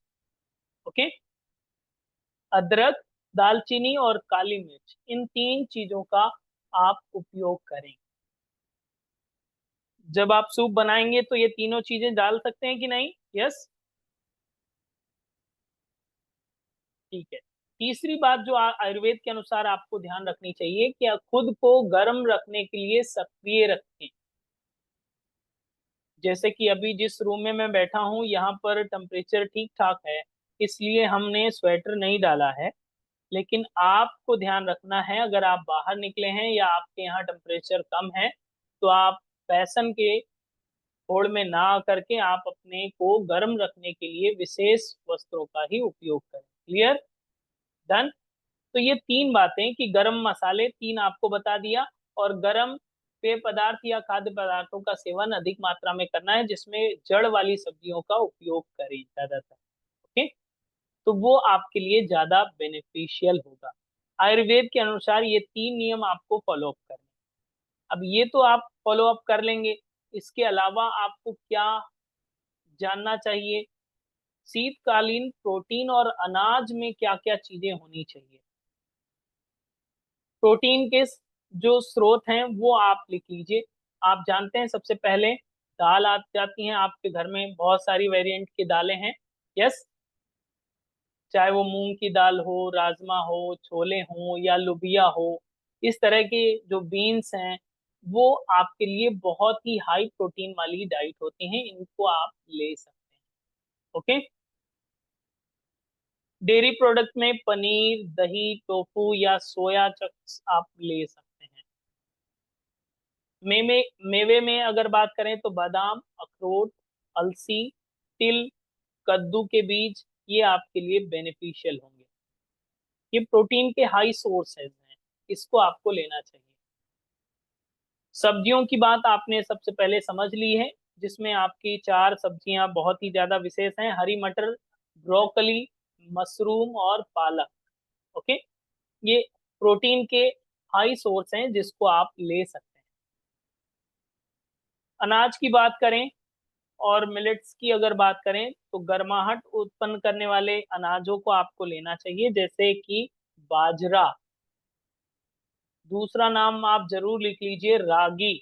ओके, अदरक, दालचीनी और काली मिर्च, इन तीन चीजों का आप उपयोग करें। जब आप सूप बनाएंगे तो ये तीनों चीजें डाल सकते हैं कि नहीं? यस, ठीक है। तीसरी बात जो आयुर्वेद के अनुसार आपको ध्यान रखनी चाहिए कि खुद को गर्म रखने के लिए सक्रिय रखें। जैसे कि अभी जिस रूम में मैं बैठा हूँ यहाँ पर टेम्परेचर ठीक ठाक है, इसलिए हमने स्वेटर नहीं डाला है। लेकिन आपको ध्यान रखना है, अगर आप बाहर निकले हैं या आपके यहाँ टेम्परेचर कम है तो आप फैशन के होड़ में ना करके आप अपने को गर्म रखने के लिए विशेष वस्त्रों का ही उपयोग करें। क्लियर? डन। तो ये तीन बातें कि गरम मसाले तीन आपको बता दिया, और गरम पेय पदार्थ या खाद्य पदार्थों का सेवन अधिक मात्रा में करना है जिसमें जड़ वाली सब्जियों का उपयोग करें ज्यादातर। ओके, तो वो आपके लिए ज्यादा बेनिफिशियल होगा। आयुर्वेद के अनुसार ये तीन नियम आपको फॉलो अप करने। अब ये तो आप फॉलो अप कर लेंगे, इसके अलावा आपको क्या जानना चाहिए? शीतकालीन प्रोटीन और अनाज में क्या क्या चीजें होनी चाहिए। प्रोटीन के जो स्रोत हैं वो आप लिख लीजिए। आप जानते हैं सबसे पहले दाल आ जाती हैं, आपके घर में बहुत सारी वेरिएंट की दालें हैं। यस, चाहे वो मूंग की दाल हो, राजमा हो, छोले हो या लोबिया हो, इस तरह के जो बीन्स हैं वो आपके लिए बहुत ही हाई प्रोटीन वाली डाइट होती हैं, इनको आप ले सकते हैं। ओके, डेयरी प्रोडक्ट में पनीर, दही, टोफू या सोया चंक्स आप ले सकते हैं। मेवे मेवे में अगर बात करें तो बादाम, अखरोट, अलसी, तिल, कद्दू के बीज, ये आपके लिए बेनिफिशियल होंगे। ये प्रोटीन के हाई सोर्सेज हैं, इसको आपको लेना चाहिए। सब्जियों की बात आपने सबसे पहले समझ ली है, जिसमें आपकी चार सब्जियां बहुत ही ज्यादा विशेष हैं: हरी मटर, ब्रोकली, मशरूम और पालक। ओके, ये प्रोटीन के हाई सोर्स हैं जिसको आप ले सकते हैं। अनाज की बात करें और मिलेट्स की अगर बात करें तो गर्माहट उत्पन्न करने वाले अनाजों को आपको लेना चाहिए, जैसे कि बाजरा। दूसरा नाम आप जरूर लिख लीजिए, रागी।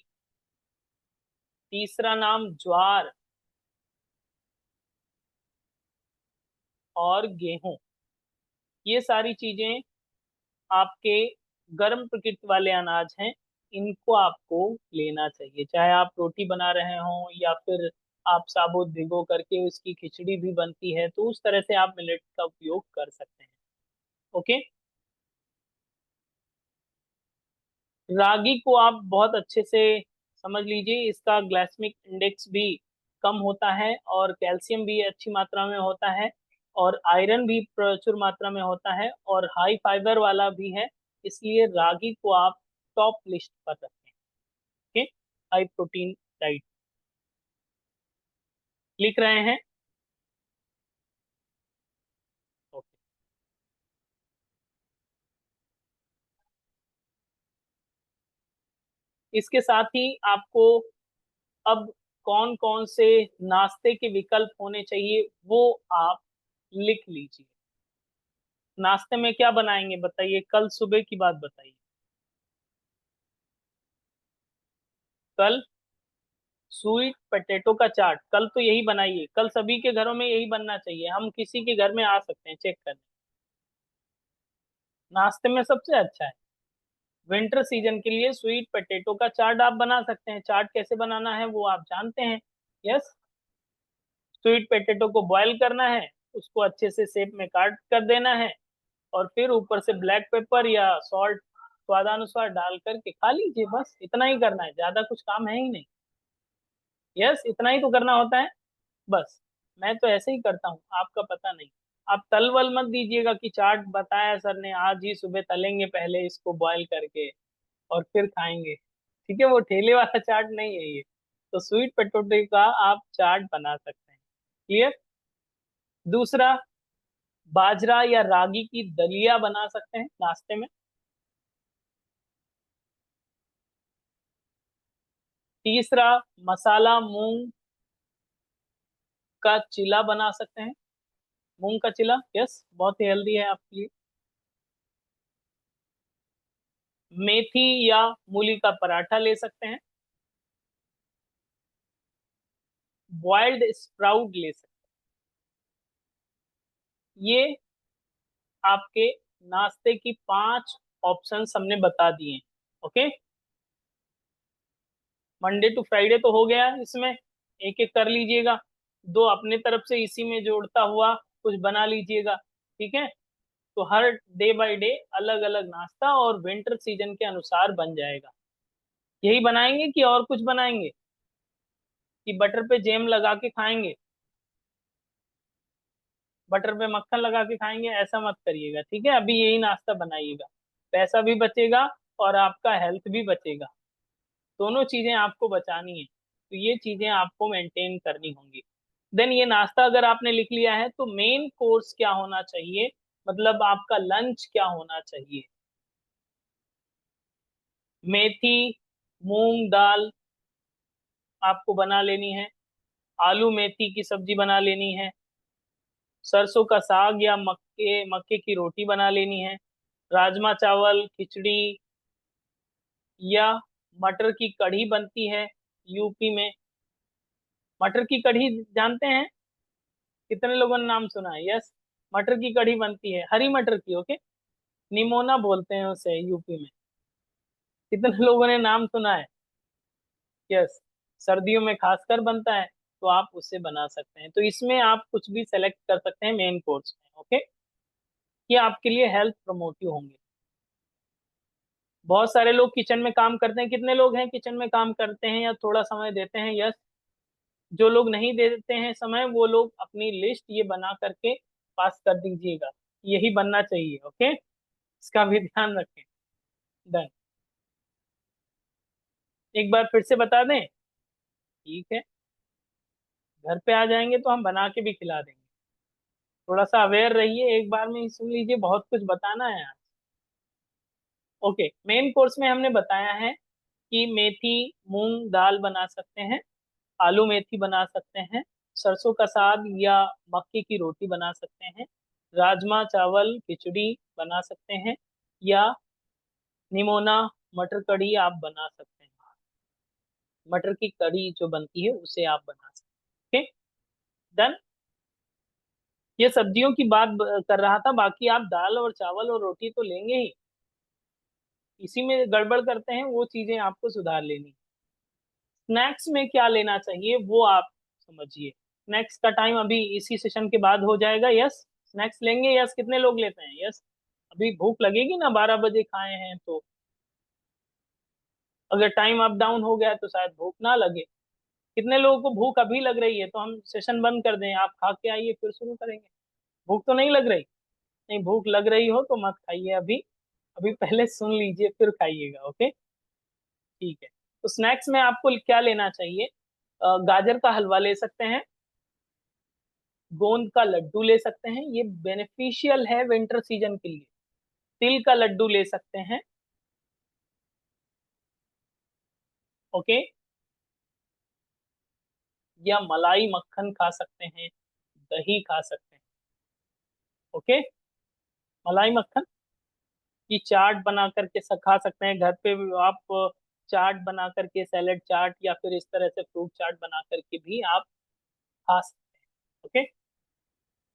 तीसरा नाम ज्वार और गेहूं। ये सारी चीजें आपके गर्म प्रकृति वाले अनाज हैं, इनको आपको लेना चाहिए। चाहे आप रोटी बना रहे हो या फिर आप साबुत भिगो करके उसकी खिचड़ी भी बनती है, तो उस तरह से आप मिलेट का उपयोग कर सकते हैं। ओके, रागी को आप बहुत अच्छे से समझ लीजिए, इसका ग्लाइसेमिक इंडेक्स भी कम होता है और कैल्शियम भी अच्छी मात्रा में होता है और आयरन भी प्रचुर मात्रा में होता है और हाई फाइबर वाला भी है, इसलिए रागी को आप टॉप लिस्ट पर रखें। ओके, हाई प्रोटीन डाइट लिख रहे हैं। ओके, इसके साथ ही आपको अब कौन कौन से नाश्ते के विकल्प होने चाहिए वो आप लिख लीजिए। नाश्ते में क्या बनाएंगे बताइए, कल सुबह की बात बताइए। कल स्वीट पोटैटो का चाट, कल तो यही बनाइए, कल सभी के घरों में यही बनना चाहिए, हम किसी के घर में आ सकते हैं चेक करने। नाश्ते में सबसे अच्छा है। विंटर सीजन के लिए स्वीट पोटैटो का चाट आप बना सकते हैं। चाट कैसे बनाना है वो आप जानते हैं। यस, स्वीट पोटैटो को बॉईल करना है, उसको अच्छे से शेप में काट कर देना है, और फिर ऊपर से ब्लैक पेपर या सॉल्ट स्वादानुसार डाल करके खा लीजिए। बस इतना ही करना है, ज्यादा कुछ काम है ही नहीं। यस, इतना ही तो करना होता है बस। मैं तो ऐसे ही करता हूँ, आपका पता नहीं। आप तल वल मत दीजिएगा कि चाट बताया सर ने, आज ही सुबह तलेंगे पहले इसको बॉईल करके और फिर खाएंगे। ठीक है, वो ठेले वाला चाट नहीं है ये। तो स्वीट पोटैटो का आप चाट बना सकते हैं। क्लियर। दूसरा, बाजरा या रागी की दलिया बना सकते हैं नाश्ते में। तीसरा, मसाला मूंग का चिला बना सकते हैं। मूंग का चिला, यस, बहुत ही हेल्दी है आपके लिए। मेथी या मूली का पराठा ले सकते हैं। बॉइल्ड स्प्राउट ले सकते हैं। ये आपके नाश्ते की 5 ऑप्शंस हमने बता दिए। ओके, मंडे टू फ्राइडे तो हो गया, इसमें एक एक कर लीजिएगा। दो अपने तरफ से इसी में जोड़ता हुआ कुछ बना लीजिएगा। ठीक है, तो हर डे बाय डे अलग अलग नाश्ता और विंटर सीजन के अनुसार बन जाएगा। यही बनाएंगे कि और कुछ बनाएंगे, कि बटर पे जैम लगा के खाएंगे, बटर पे मक्खन लगा के खाएंगे? ऐसा मत करिएगा, ठीक है। अभी यही नाश्ता बनाइएगा, पैसा भी बचेगा और आपका हेल्थ भी बचेगा। दोनों चीजें आपको बचानी है, तो ये चीजें आपको मेंटेन करनी होंगी। देन ये नाश्ता अगर आपने लिख लिया है, तो मेन कोर्स क्या होना चाहिए, मतलब आपका लंच क्या होना चाहिए। मेथी मूंग दाल आपको बना लेनी है। आलू मेथी की सब्जी बना लेनी है। सरसों का साग या मक्के मक्के की रोटी बना लेनी है। राजमा चावल, खिचड़ी या मटर की कढ़ी बनती है यूपी में। मटर की कढ़ी जानते हैं? कितने लोगों ने नाम सुना है? यस, मटर की कढ़ी बनती है, हरी मटर की। ओके, निमोना बोलते हैं उसे यूपी में। कितने लोगों ने नाम सुना है? यस, सर्दियों में खासकर बनता है, तो आप उससे बना सकते हैं। तो इसमें आप कुछ भी सेलेक्ट कर सकते हैं मेन कोर्स में। ओके, ये आपके लिए हेल्थ प्रमोटिव होंगे। बहुत सारे लोग किचन में काम करते हैं। कितने लोग हैं किचन में काम करते हैं या थोड़ा समय देते हैं? यस। जो लोग नहीं देते हैं समय, वो लोग अपनी लिस्ट ये बना करके पास कर दीजिएगा, यही बनना चाहिए। ओके, इसका भी ध्यान रखें। डन। एक बार फिर से बता दें? ठीक है, घर पे आ जाएंगे तो हम बना के भी खिला देंगे। थोड़ा सा अवेयर रहिए, एक बार में ही सुन लीजिए, बहुत कुछ बताना है आज। ओके, मेन कोर्स में हमने बताया है कि मेथी मूंग दाल बना सकते हैं, आलू मेथी बना सकते हैं, सरसों का साग या मक्के की रोटी बना सकते हैं, राजमा चावल खिचड़ी बना सकते हैं, या निमोना मटर कढ़ी आप बना सकते हैं। मटर की कढ़ी जो बनती है उसे आप बना सकते हैं। Okay, done. ये सब्जियों की बात कर रहा था, बाकी आप दाल और चावल और रोटी तो लेंगे ही। इसी में गड़बड़ करते हैं, वो चीजें आपको सुधार लेनी। स्नैक्स में क्या लेना चाहिए वो आप समझिए। स्नैक्स का टाइम अभी इसी सेशन के बाद हो जाएगा। यस, स्नैक्स लेंगे? यस, कितने लोग लेते हैं? यस, अभी भूख लगेगी ना, 12 बजे खाए हैं तो। अगर टाइम अप डाउन हो गया तो शायद भूख ना लगे। कितने लोगों को भूख अभी लग रही है? तो हम सेशन बंद कर दें, आप खा के आइए फिर शुरू करेंगे। भूख तो नहीं लग रही? नहीं, भूख लग रही हो तो मत खाइए अभी, अभी पहले सुन लीजिए फिर खाइएगा। ओके, ठीक है। तो स्नैक्स में आपको क्या लेना चाहिए? गाजर का हलवा ले सकते हैं, गोंद का लड्डू ले सकते हैं, ये बेनिफिशियल है विंटर सीजन के लिए। तिल का लड्डू ले सकते हैं। ओके, या मलाई मक्खन खा सकते हैं, दही खा सकते हैं। ओके, मलाई मक्खन की चाट बना करके खा सकते हैं घर पे भी आप। चाट बना करके, सैलेड चाट या फिर इस तरह से फ्रूट चाट बना करके भी आप खा सकते हैं। ओके,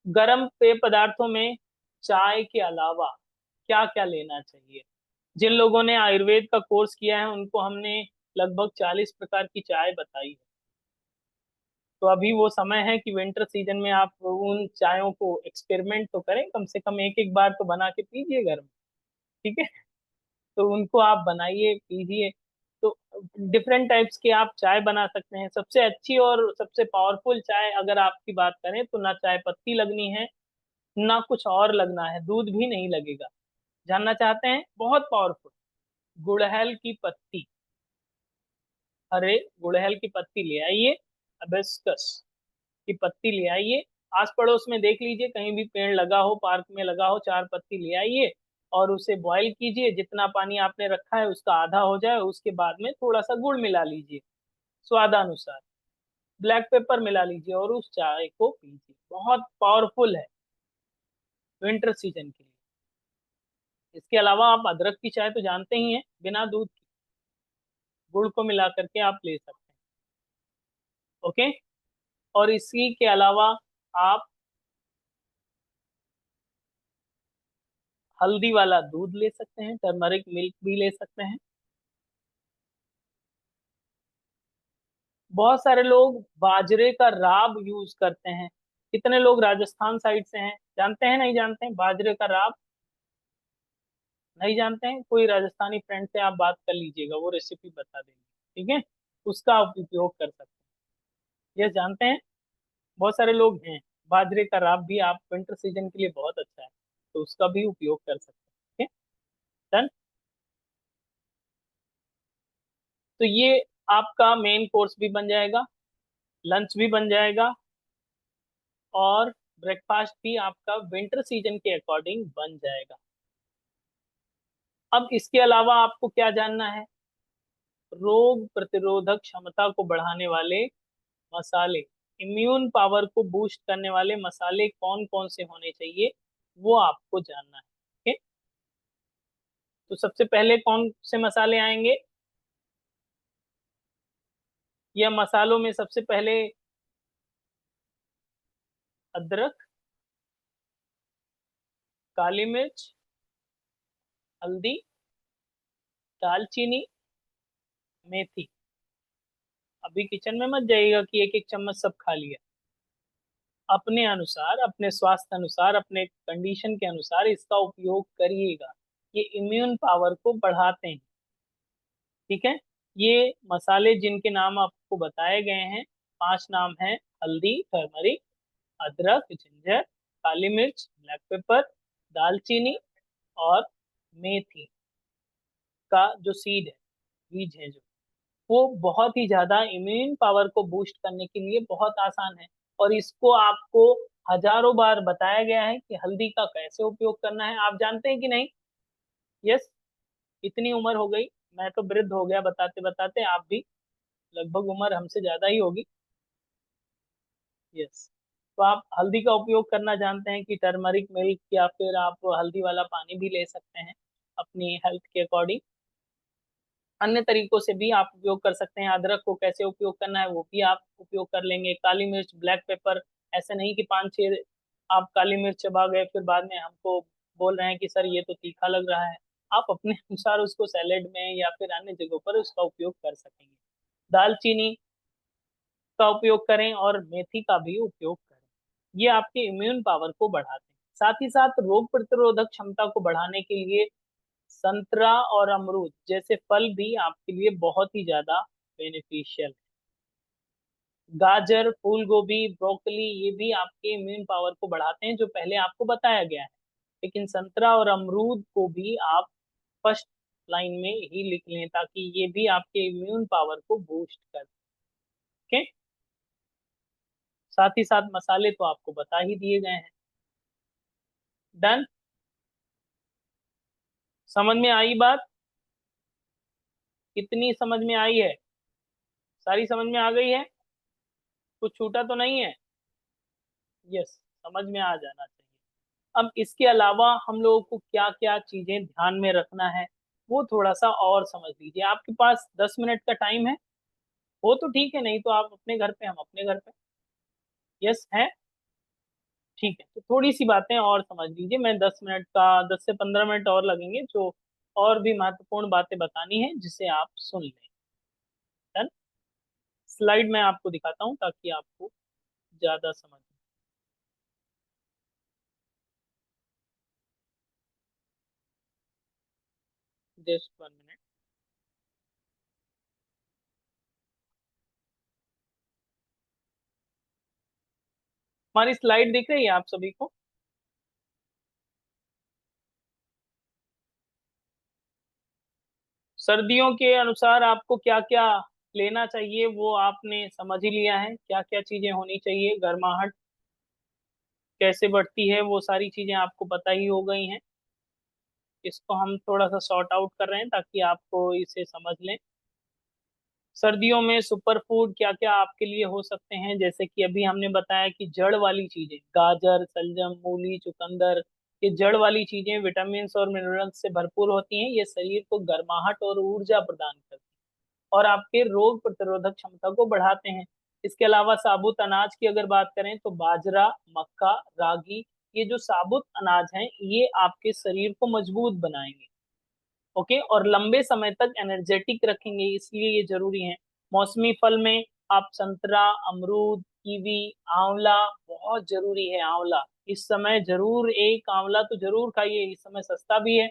गर्म पेय पदार्थों में चाय के अलावा क्या क्या लेना चाहिए। जिन लोगों ने आयुर्वेद का कोर्स किया है उनको हमने लगभग 40 प्रकार की चाय बताई है। तो अभी वो समय है कि विंटर सीजन में आप उन चायों को एक्सपेरिमेंट तो करें, कम से कम एक एक बार तो बना के पीजिए घर में। ठीक है, तो उनको आप बनाइए पीजिए। तो डिफरेंट टाइप्स की आप चाय बना सकते हैं। सबसे अच्छी और सबसे पावरफुल चाय अगर आपकी बात करें तो ना चाय पत्ती लगनी है, ना कुछ और लगना है, दूध भी नहीं लगेगा। जानना चाहते हैं? बहुत पावरफुल, गुड़हल की पत्ती। अरे गुड़हल की पत्ती ले आइए, हिबिस्कस की पत्ती ले आइए, आस पड़ोस में देख लीजिए कहीं भी पेड़ लगा हो, पार्क में लगा हो, 4 पत्ती ले आइए और उसे बॉईल कीजिए। जितना पानी आपने रखा है उसका आधा हो जाए, उसके बाद में थोड़ा सा गुड़ मिला लीजिए स्वादानुसार, ब्लैक पेपर मिला लीजिए और उस चाय को पीजिए। बहुत पावरफुल है विंटर सीजन के लिए। इसके अलावा आप अदरक की चाय तो जानते ही हैं, बिना दूध की गुड़ को मिला करके आप ले सकते हैं। ओके, और इसी के अलावा आप हल्दी वाला दूध ले सकते हैं, टर्मरिक मिल्क भी ले सकते हैं। बहुत सारे लोग बाजरे का राब यूज करते हैं। कितने लोग राजस्थान साइड से हैं, जानते हैं नहीं जानते हैं बाजरे का राब? नहीं जानते हैं? कोई राजस्थानी फ्रेंड से आप बात कर लीजिएगा, वो रेसिपी बता देंगे। ठीक है, उसका आप उपयोग कर सकते हैं। ये जानते हैं? बहुत सारे लोग हैं। बाजरे का राब भी आप विंटर सीजन के लिए बहुत अच्छा है, तो उसका भी उपयोग कर सकते हैं। ठीक है, डन। तो ये आपका मेन कोर्स भी बन जाएगा, लंच भी बन जाएगा और ब्रेकफास्ट भी आपका विंटर सीजन के अकॉर्डिंग बन जाएगा। अब इसके अलावा आपको क्या जानना है? रोग प्रतिरोधक क्षमता को बढ़ाने वाले मसाले, इम्यून पावर को बूस्ट करने वाले मसाले कौन कौन से होने चाहिए, वो आपको जानना है। ठीक है, तो सबसे पहले कौन से मसाले आएंगे? या मसालों में सबसे पहले अदरक, काली मिर्च, हल्दी, दालचीनी, मेथी। अभी किचन में मत जाइएगा कि एक एक चम्मच सब खा लिया। अपने अनुसार, अपने स्वास्थ्य अनुसार, अपने कंडीशन के अनुसार इसका उपयोग करिएगा। ये इम्यून पावर को बढ़ाते हैं। ठीक है, ये मसाले जिनके नाम आपको बताए गए हैं, 5 नाम हैं: हल्दी, टर्मरिक, अदरक, जिंजर, काली मिर्च, ब्लैक पेपर, दालचीनी और मेथी का जो सीड है, बीज है जो, वो बहुत ही ज्यादा इम्यून पावर को बूस्ट करने के लिए बहुत आसान है। और इसको आपको हजारों बार बताया गया है कि हल्दी का कैसे उपयोग करना है। आप जानते हैं कि नहीं? यस, इतनी उम्र हो गई, मैं तो वृद्ध हो गया बताते बताते, आप भी लगभग उम्र हमसे ज्यादा ही होगी। यस, तो आप हल्दी का उपयोग करना जानते हैं कि टर्मरिक मिल्क या फिर आप हल्दी वाला पानी भी ले सकते हैं अपनी हेल्थ के अकॉर्डिंग। अन्य तरीकों से भी आप उपयोग कर सकते हैं। अदरक को कैसे उपयोग करना है वो भी आप उपयोग कर लेंगे। काली मिर्च, ब्लैक पेपर, ऐसे नहीं कि 5-6 आप काली मिर्च चबा गए फिर बाद में हमको बोल रहे हैं कि सर ये तो तीखा लग रहा है। आप अपने अनुसार उसको सैलेड में या फिर अन्य जगहों पर उसका उपयोग कर सकेंगे। दालचीनी का उपयोग करें और मेथी का भी उपयोग करें। ये आपके इम्यून पावर को बढ़ाते हैं। साथ ही साथ रोग प्रतिरोधक क्षमता को बढ़ाने के लिए संतरा और अमरूद जैसे फल भी आपके लिए बहुत ही ज्यादा बेनिफिशियल है। गाजर, फूल गोभी, ब्रोकली, ये भी आपके इम्यून पावर को बढ़ाते हैं, जो पहले आपको बताया गया है। लेकिन संतरा और अमरूद को भी आप फर्स्ट लाइन में ही लिख लें ताकि ये भी आपके इम्यून पावर को बूस्ट कर। ओके, साथ ही साथ मसाले तो आपको बता ही दिए गए हैं। डन, समझ में आई बात? कितनी समझ में आई है? सारी समझ में आ गई है? कुछ छूटा तो नहीं है? यस, समझ में आ जाना चाहिए। अब इसके अलावा हम लोगों को क्या क्या चीजें ध्यान में रखना है वो थोड़ा सा और समझ लीजिए। आपके पास 10 मिनट का टाइम है? हो तो ठीक है, नहीं तो आप अपने घर पे, हम अपने घर पे। यस है? ठीक है, तो थोड़ी सी बातें और समझ लीजिए। मैं 10 मिनट का 10 से 15 मिनट और लगेंगे, जो और भी महत्वपूर्ण बातें बतानी है जिसे आप सुन लें। डन। स्लाइड में आपको दिखाता हूँ ताकि आपको ज्यादा समझ। Just 1 minute. हमारी स्लाइड दिख रही है आप सभी को? सर्दियों के अनुसार आपको क्या क्या लेना चाहिए वो आपने समझ ही लिया है। क्या क्या चीजें होनी चाहिए, गर्माहट कैसे बढ़ती है, वो सारी चीजें आपको पता ही हो गई हैं। इसको हम थोड़ा सा सॉर्ट आउट कर रहे हैं ताकि आपको इसे समझ लें। सर्दियों में सुपर फूड क्या क्या आपके लिए हो सकते हैं, जैसे कि अभी हमने बताया कि जड़ वाली चीजें, गाजर, शलजम, मूली, चुकंदर, ये जड़ वाली चीजें विटामिन और मिनरल्स से भरपूर होती हैं। ये शरीर को गर्माहट और ऊर्जा प्रदान करती हैं और आपके रोग प्रतिरोधक क्षमता को बढ़ाते हैं। इसके अलावा साबुत अनाज की अगर बात करें तो बाजरा, मक्का, रागी, ये जो साबुत अनाज हैं ये आपके शरीर को मजबूत बनाएंगे। ओके, और लंबे समय तक एनर्जेटिक रखेंगे, इसलिए ये जरूरी है। मौसमी फल में आप संतरा, अमरूद, कीवी, आंवला, बहुत जरूरी है आंवला। इस समय जरूर एक आंवला तो जरूर खाइए, इस समय सस्ता भी है।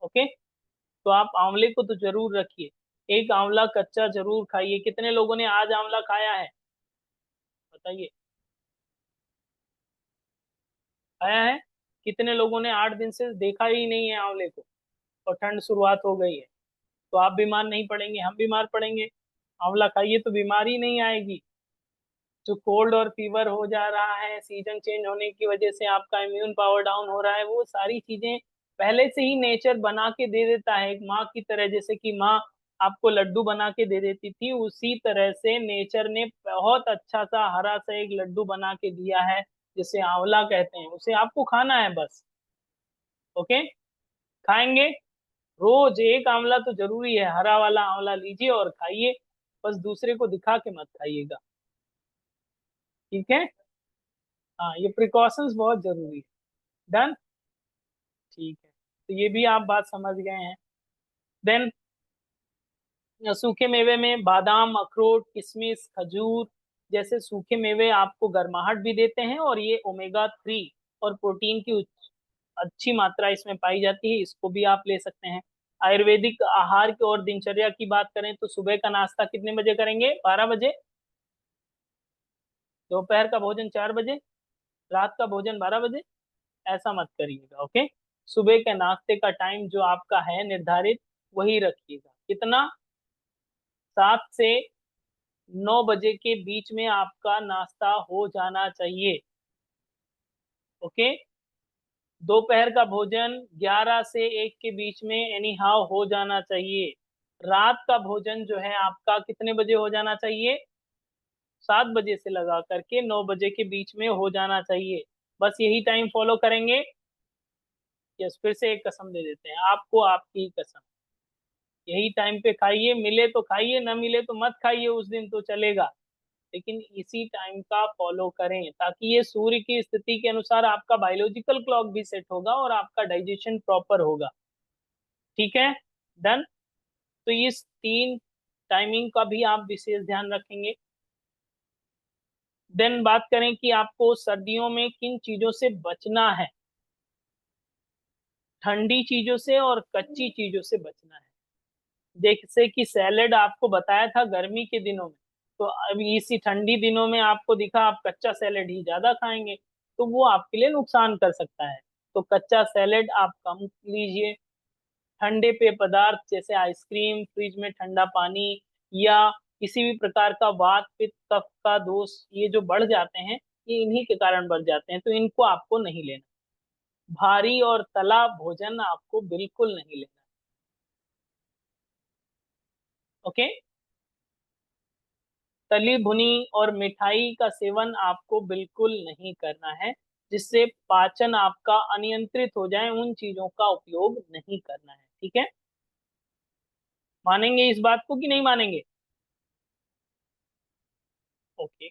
ओके, तो आप आंवले को तो जरूर रखिए। एक आंवला कच्चा जरूर खाइए। कितने लोगों ने आज आंवला खाया है, बताइए? खाया है? कितने लोगों ने 8 दिन से देखा ही नहीं है आंवले को, और ठंड शुरुआत हो गई है? तो आप बीमार नहीं पड़ेंगे, हम बीमार पड़ेंगे। आंवला खाइए तो बीमारी नहीं आएगी। जो कोल्ड और फीवर हो जा रहा है सीजन चेंज होने की वजह से, आपका इम्यून पावर डाउन हो रहा है, वो सारी चीजें पहले से ही नेचर बना के दे देता है, एक माँ की तरह। जैसे कि माँ आपको लड्डू बना के दे देती थी, उसी तरह से नेचर ने बहुत अच्छा सा हरा सा एक लड्डू बना के दिया है, जिसे आंवला कहते हैं। उसे आपको खाना है बस। ओके, खाएंगे। रोज एक आंवला तो जरूरी है, हरा वाला आंवला लीजिए और खाइए। बस दूसरे को दिखा के मत खाइएगा, ठीक है? हाँ, ये प्रिकॉशंस बहुत जरूरी है। डन। ठीक है, तो ये भी आप बात समझ गए हैं। देन सूखे मेवे में बादाम, अखरोट, किशमिश, खजूर जैसे सूखे मेवे आपको गर्माहट भी देते हैं, और ये ओमेगा 3 और प्रोटीन की अच्छी मात्रा इसमें पाई जाती है, इसको भी आप ले सकते हैं। आयुर्वेदिक आहार की और दिनचर्या की बात करें तो सुबह का नाश्ता कितने बजे करेंगे? 12 बजे। दोपहर का भोजन 4 बजे। रात का भोजन 12 बजे। ऐसा मत करिएगा। ओके, सुबह के नाश्ते का टाइम जो आपका है निर्धारित, वही रखिएगा। कितना? 7 से 9 बजे के बीच में आपका नाश्ता हो जाना चाहिए। ओके, दोपहर का भोजन 11 से 1 के बीच में एनी हाउ हो जाना चाहिए। रात का भोजन जो है आपका कितने बजे हो जाना चाहिए? 7 बजे से लगा करके 9 बजे के बीच में हो जाना चाहिए। बस यही टाइम फॉलो करेंगे। यस, फिर से एक कसम दे देते हैं आपको, आपकी कसम। यही टाइम पे खाइए, मिले तो खाइए, ना मिले तो मत खाइए, उस दिन तो चलेगा, लेकिन इसी टाइम का फॉलो करें ताकि ये सूर्य की स्थिति के अनुसार आपका बायोलॉजिकल क्लॉक भी सेट होगा और आपका डाइजेशन प्रॉपर होगा। ठीक है? डन। तो इस 3 टाइमिंग का भी आप विशेष ध्यान रखेंगे। देन बात करें कि आपको सर्दियों में किन चीजों से बचना है। ठंडी चीजों से और कच्ची चीजों से बचना है। जैसे कि सैलेड आपको बताया था गर्मी के दिनों में, तो अभी इसी ठंडी दिनों में आपको दिखा आप कच्चा सैलेड ही ज्यादा खाएंगे, तो वो आपके लिए नुकसान कर सकता है। तो कच्चा सैलेड आप कम लीजिए। ठंडे पेय पदार्थ जैसे आइसक्रीम, फ्रिज में ठंडा पानी, या किसी भी प्रकार का वात, पित्त, कफ का दोष, ये जो बढ़ जाते हैं, ये इन्हीं के कारण बढ़ जाते हैं, तो इनको आपको नहीं लेना। भारी और तला भोजन आपको बिल्कुल नहीं लेना। ओके, तली भुनी और मिठाई का सेवन आपको बिल्कुल नहीं करना है, जिससे पाचन आपका अनियंत्रित हो जाए, उन चीजों का उपयोग नहीं करना है। ठीक है? मानेंगे इस बात को कि नहीं मानेंगे? ओके,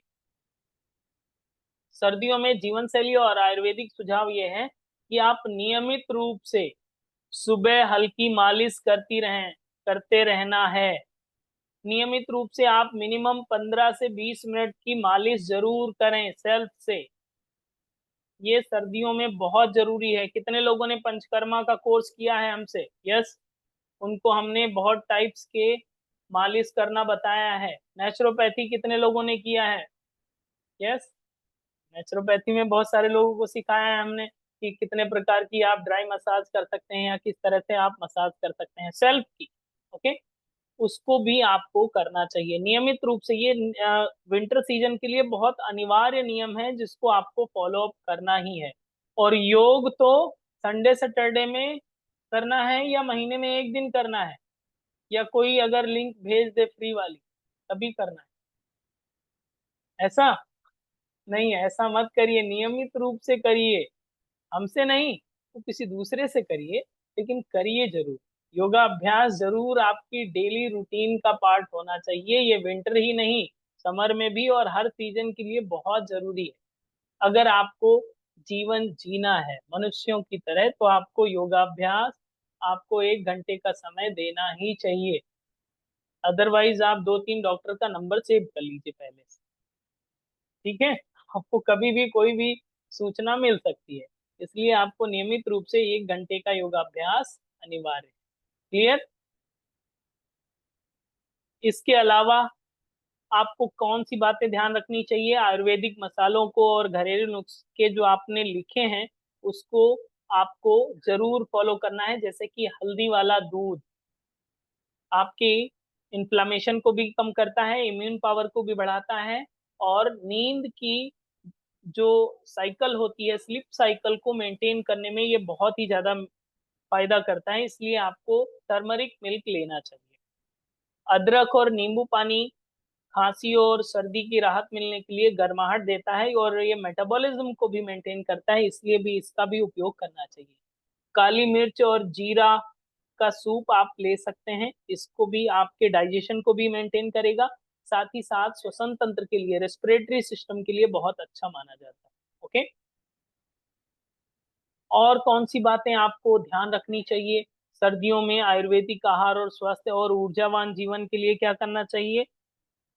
सर्दियों में जीवन शैली और आयुर्वेदिक सुझाव ये है कि आप नियमित रूप से सुबह हल्की मालिश करते रहना है। नियमित रूप से आप मिनिमम 15 से 20 मिनट की मालिश जरूर करें सेल्फ से। ये सर्दियों में बहुत जरूरी है। कितने लोगों ने पंचकर्मा का कोर्स किया है हमसे? यस, उनको हमने बहुत टाइप्स के मालिश करना बताया है। नेचुरोपैथी कितने लोगों ने किया है? यस, नेचुरोपैथी में बहुत सारे लोगों को सिखाया है हमने कि कितने प्रकार की आप ड्राई मसाज कर सकते हैं या किस तरह से आप मसाज कर सकते हैं सेल्फ की। ओके, उसको भी आपको करना चाहिए नियमित रूप से। ये विंटर सीजन के लिए बहुत अनिवार्य नियम है जिसको आपको फॉलो अप करना ही है। और योग तो संडे सैटरडे में करना है या महीने में एक दिन करना है, या कोई अगर लिंक भेज दे फ्री वाली तभी करना है? ऐसा नहीं है, ऐसा मत करिए। नियमित रूप से करिए, हमसे नहीं तो किसी दूसरे से करिए, लेकिन करिए जरूर। योगा अभ्यास जरूर आपकी डेली रूटीन का पार्ट होना चाहिए। ये विंटर ही नहीं, समर में भी और हर सीजन के लिए बहुत जरूरी है। अगर आपको जीवन जीना है मनुष्यों की तरह तो आपको योगाभ्यास, आपको 1 घंटे का समय देना ही चाहिए। अदरवाइज आप 2-3 डॉक्टर का नंबर सेव कर लीजिए पहले से, ठीक है? आपको कभी भी कोई भी सूचना मिल सकती है, इसलिए आपको नियमित रूप से 1 घंटे का योगाभ्यास अनिवार्य है। क्लियर? इसके अलावा आपको कौन सी बातें ध्यान रखनी चाहिए? आयुर्वेदिक मसालों को और घरेलू नुस्खे जो आपने लिखे हैं उसको आपको जरूर फॉलो करना है। जैसे कि हल्दी वाला दूध आपकी इन्फ्लामेशन को भी कम करता है, इम्यून पावर को भी बढ़ाता है, और नींद की जो साइकिल होती है, स्लीप साइकिल को मेंटेन करने में ये बहुत ही ज्यादा फायदा करता है। इसलिए आपको टर्मरिक मिल्क लेना चाहिए। अदरक और नींबू पानी खांसी और सर्दी की राहत मिलने के लिए गर्माहट देता है, और ये मेटाबॉलिज्म को भी मेंटेन करता है, इसलिए भी इसका भी उपयोग करना चाहिए। काली मिर्च और जीरा का सूप आप ले सकते हैं, इसको भी आपके डाइजेशन को भी मेंटेन करेगा। साथ ही साथ श्वसन तंत्र के लिए, रेस्पिरेटरी सिस्टम के लिए बहुत अच्छा माना जाता है। ओके, और कौन सी बातें आपको ध्यान रखनी चाहिए? सर्दियों में आयुर्वेदिक आहार और स्वस्थ और ऊर्जावान जीवन के लिए क्या करना चाहिए?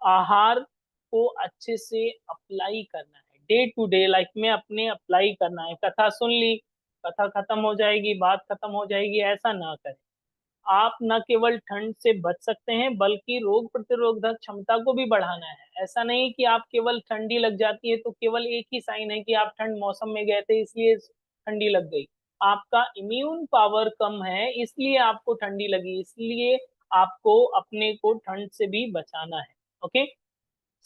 आहार को अच्छे से अप्लाई करना है, डे टू डे लाइफ में अपने अप्लाई करना है। कथा सुन ली, कथा खत्म हो जाएगी, बात खत्म हो जाएगी, ऐसा ना करें। आप न केवल ठंड से बच सकते हैं बल्कि रोग प्रतिरोधक क्षमता को भी बढ़ाना है। ऐसा नहीं कि आप केवल ठंडी लग जाती है तो केवल एक ही साइन है कि आप ठंड मौसम में गए थे इसलिए ठंडी लग गई। आपका इम्यून पावर कम है इसलिए आपको ठंडी लगी, इसलिए आपको अपने को ठंड से भी बचाना है। ओके,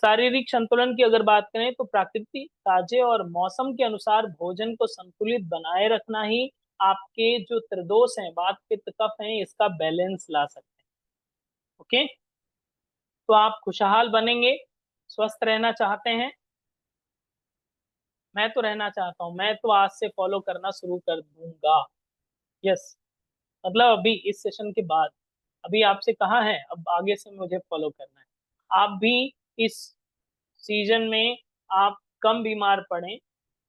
शारीरिक संतुलन की अगर बात करें तो प्रकृति, ताजे और मौसम के अनुसार भोजन को संतुलित बनाए रखना ही आपके जो त्रिदोष हैं, वात पित्त कफ हैं, इसका बैलेंस ला सकते हैं। ओके, तो आप खुशहाल बनेंगे, स्वस्थ रहना चाहते हैं? मैं तो रहना चाहता हूं, मैं तो आज से फॉलो करना शुरू कर दूंगा। यस, मतलब अभी इस सेशन के बाद, अभी आपसे कहा है, अब आगे से मुझे फॉलो करना है। आप भी इस सीजन में आप कम बीमार पड़े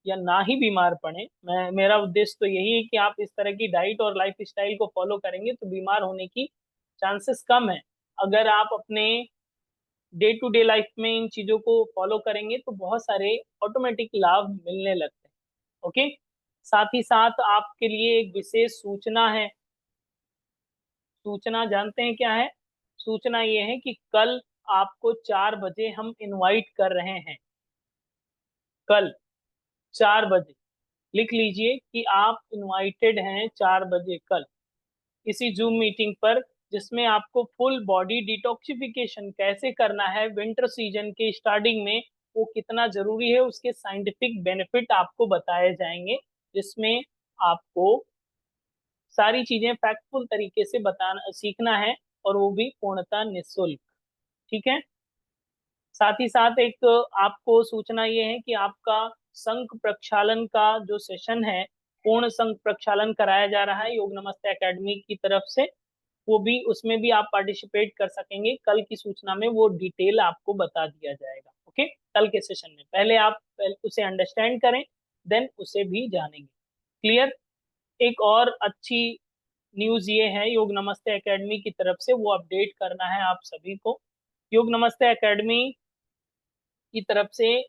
या ना ही बीमार पड़े, मैं मेरा उद्देश्य तो यही है कि आप इस तरह की डाइट और लाइफ स्टाइल को फॉलो करेंगे तो बीमार होने की चांसेस कम है। अगर आप अपने डे टू डे लाइफ में इन चीजों को फॉलो करेंगे तो बहुत सारे ऑटोमेटिक लाभ मिलने लगते हैं। ओके, साथ ही साथ आपके लिए एक विशेष सूचना है। सूचना जानते हैं क्या है? सूचना ये है कि कल आपको 4 बजे हम इनवाइट कर रहे हैं। कल 4 बजे लिख लीजिए कि आप इनवाइटेड हैं 4 बजे कल, इसी जूम मीटिंग पर, जिसमें आपको फुल बॉडी डिटॉक्सिफिकेशन कैसे करना है विंटर सीजन के स्टार्टिंग में, वो कितना जरूरी है, उसके साइंटिफिक बेनिफिट आपको बताए जाएंगे, जिसमें आपको सारी चीजें फैक्टफुल तरीके से बताना सीखना है, और वो भी पूर्णतः निःशुल्क। ठीक है? साथ ही साथ एक आपको सूचना ये है कि आपका शंख प्रक्षालन का जो सेशन है, पूर्ण शंख प्रक्षालन कराया जा रहा है योग नमस्ते एकेडमी की तरफ से। वो भी, उसमें भी आप पार्टिसिपेट कर सकेंगे। कल की सूचना में वो डिटेल आपको बता दिया जाएगा। ओके, कल के सेशन में। पहले आप उसे अंडरस्टैंड करें, देन उसे भी जानेंगे। क्लियर? एक और अच्छी न्यूज ये है योग नमस्ते एकेडमी की तरफ से, वो अपडेट करना है आप सभी को। योग नमस्ते एकेडमी की तरफ से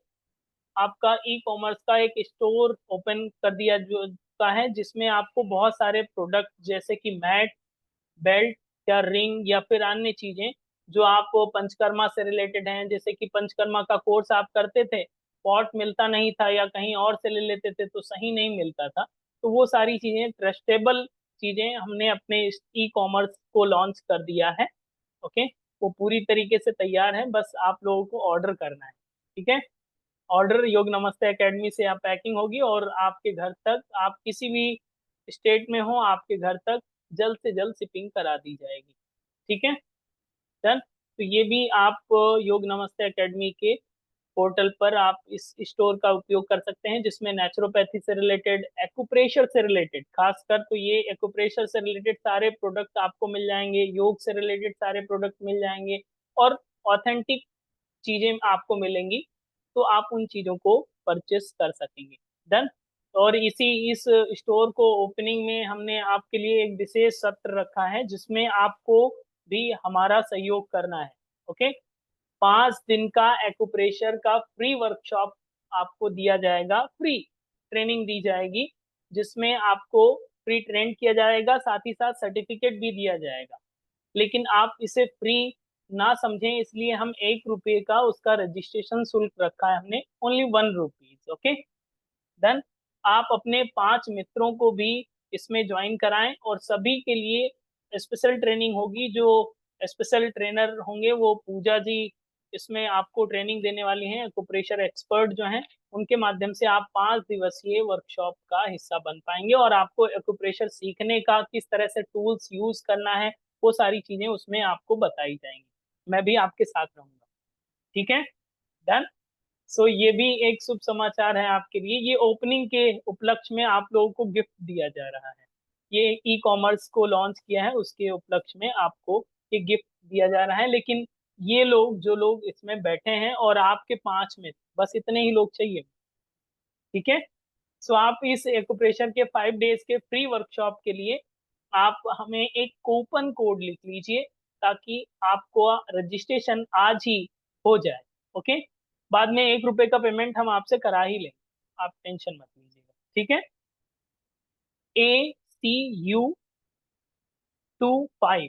आपका ई कॉमर्स का एक स्टोर ओपन कर दिया जो का है, जिसमें आपको बहुत सारे प्रोडक्ट जैसे कि मैट, बेल्ट या रिंग या फिर अन्य चीजें जो आप पंचकर्मा से रिलेटेड हैं, जैसे कि पंचकर्मा का कोर्स आप करते थे, पॉट मिलता नहीं था या कहीं और से ले लेते थे तो सही नहीं मिलता था, तो वो सारी चीजें, ट्रस्टेबल चीजें हमने अपने ई कॉमर्स को लॉन्च कर दिया है। ओके, वो पूरी तरीके से तैयार है, बस आप लोगों को ऑर्डर करना है। ठीक है, ऑर्डर योग नमस्ते एकेडमी से आप पैकिंग होगी और आपके घर तक, आप किसी भी स्टेट में हो, आपके घर तक जल्द से जल्द शिपिंग करा दी जाएगी। ठीक है, डन। तो ये भी आप योग नमस्ते एकेडमी के पोर्टल पर आप इस स्टोर का उपयोग कर सकते हैं, जिसमें नेचुरोपैथी से रिलेटेड, एक्यूप्रेशर से रिलेटेड, खासकर तो ये एक्यूप्रेशर से रिलेटेड सारे प्रोडक्ट आपको मिल जाएंगे, योग से रिलेटेड सारे प्रोडक्ट मिल जाएंगे और ऑथेंटिक चीजें आपको मिलेंगी, तो आप उन चीजों को परचेस कर सकेंगे। डन। और इस स्टोर को ओपनिंग में हमने आपके लिए एक विशेष सत्र रखा है, जिसमें आपको भी हमारा सहयोग करना है। ओके, 5 दिन का एक्यूप्रेशर का फ्री वर्कशॉप आपको दिया जाएगा, फ्री ट्रेनिंग दी जाएगी, जिसमें आपको फ्री ट्रेन किया जाएगा, साथ ही साथ सर्टिफिकेट भी दिया जाएगा। लेकिन आप इसे फ्री ना समझें, इसलिए हम 1 रुपये का उसका रजिस्ट्रेशन शुल्क रखा है हमने, ओनली 1 रुपीज। Okay, done. आप अपने 5 मित्रों को भी इसमें ज्वाइन कराएं और सभी के लिए स्पेशल ट्रेनिंग होगी। जो स्पेशल ट्रेनर होंगे वो पूजा जी इसमें आपको ट्रेनिंग देने वाली हैं, एक्यूप्रेशर एक्सपर्ट जो हैं, उनके माध्यम से आप 5 दिवसीय वर्कशॉप का हिस्सा बन पाएंगे और आपको एक्यूप्रेशर सीखने का, किस तरह से टूल्स यूज करना है, वो सारी चीजें उसमें आपको बताई जाएंगी। मैं भी आपके साथ रहूंगा। ठीक है, डन। सो ये भी एक शुभ समाचार है आपके लिए। ये ओपनिंग के उपलक्ष्य में आप लोगों को गिफ्ट दिया जा रहा है। ये ई कॉमर्स को लॉन्च किया है, उसके उपलक्ष्य में आपको ये गिफ्ट दिया जा रहा है। लेकिन ये लोग, जो लोग इसमें बैठे हैं और आपके 5 मित्र, बस इतने ही लोग चाहिए। ठीक है, सो आप इस एक्यूप्रेशर के 5 डेज के फ्री वर्कशॉप के लिए आप हमें एक कूपन कोड लिख लीजिए, ताकि आपको रजिस्ट्रेशन आज ही हो जाए। ओके, बाद में 1 रुपए का पेमेंट हम आपसे करा ही लेंगे, आप टेंशन मत लीजिएगा। ठीक है, ACU25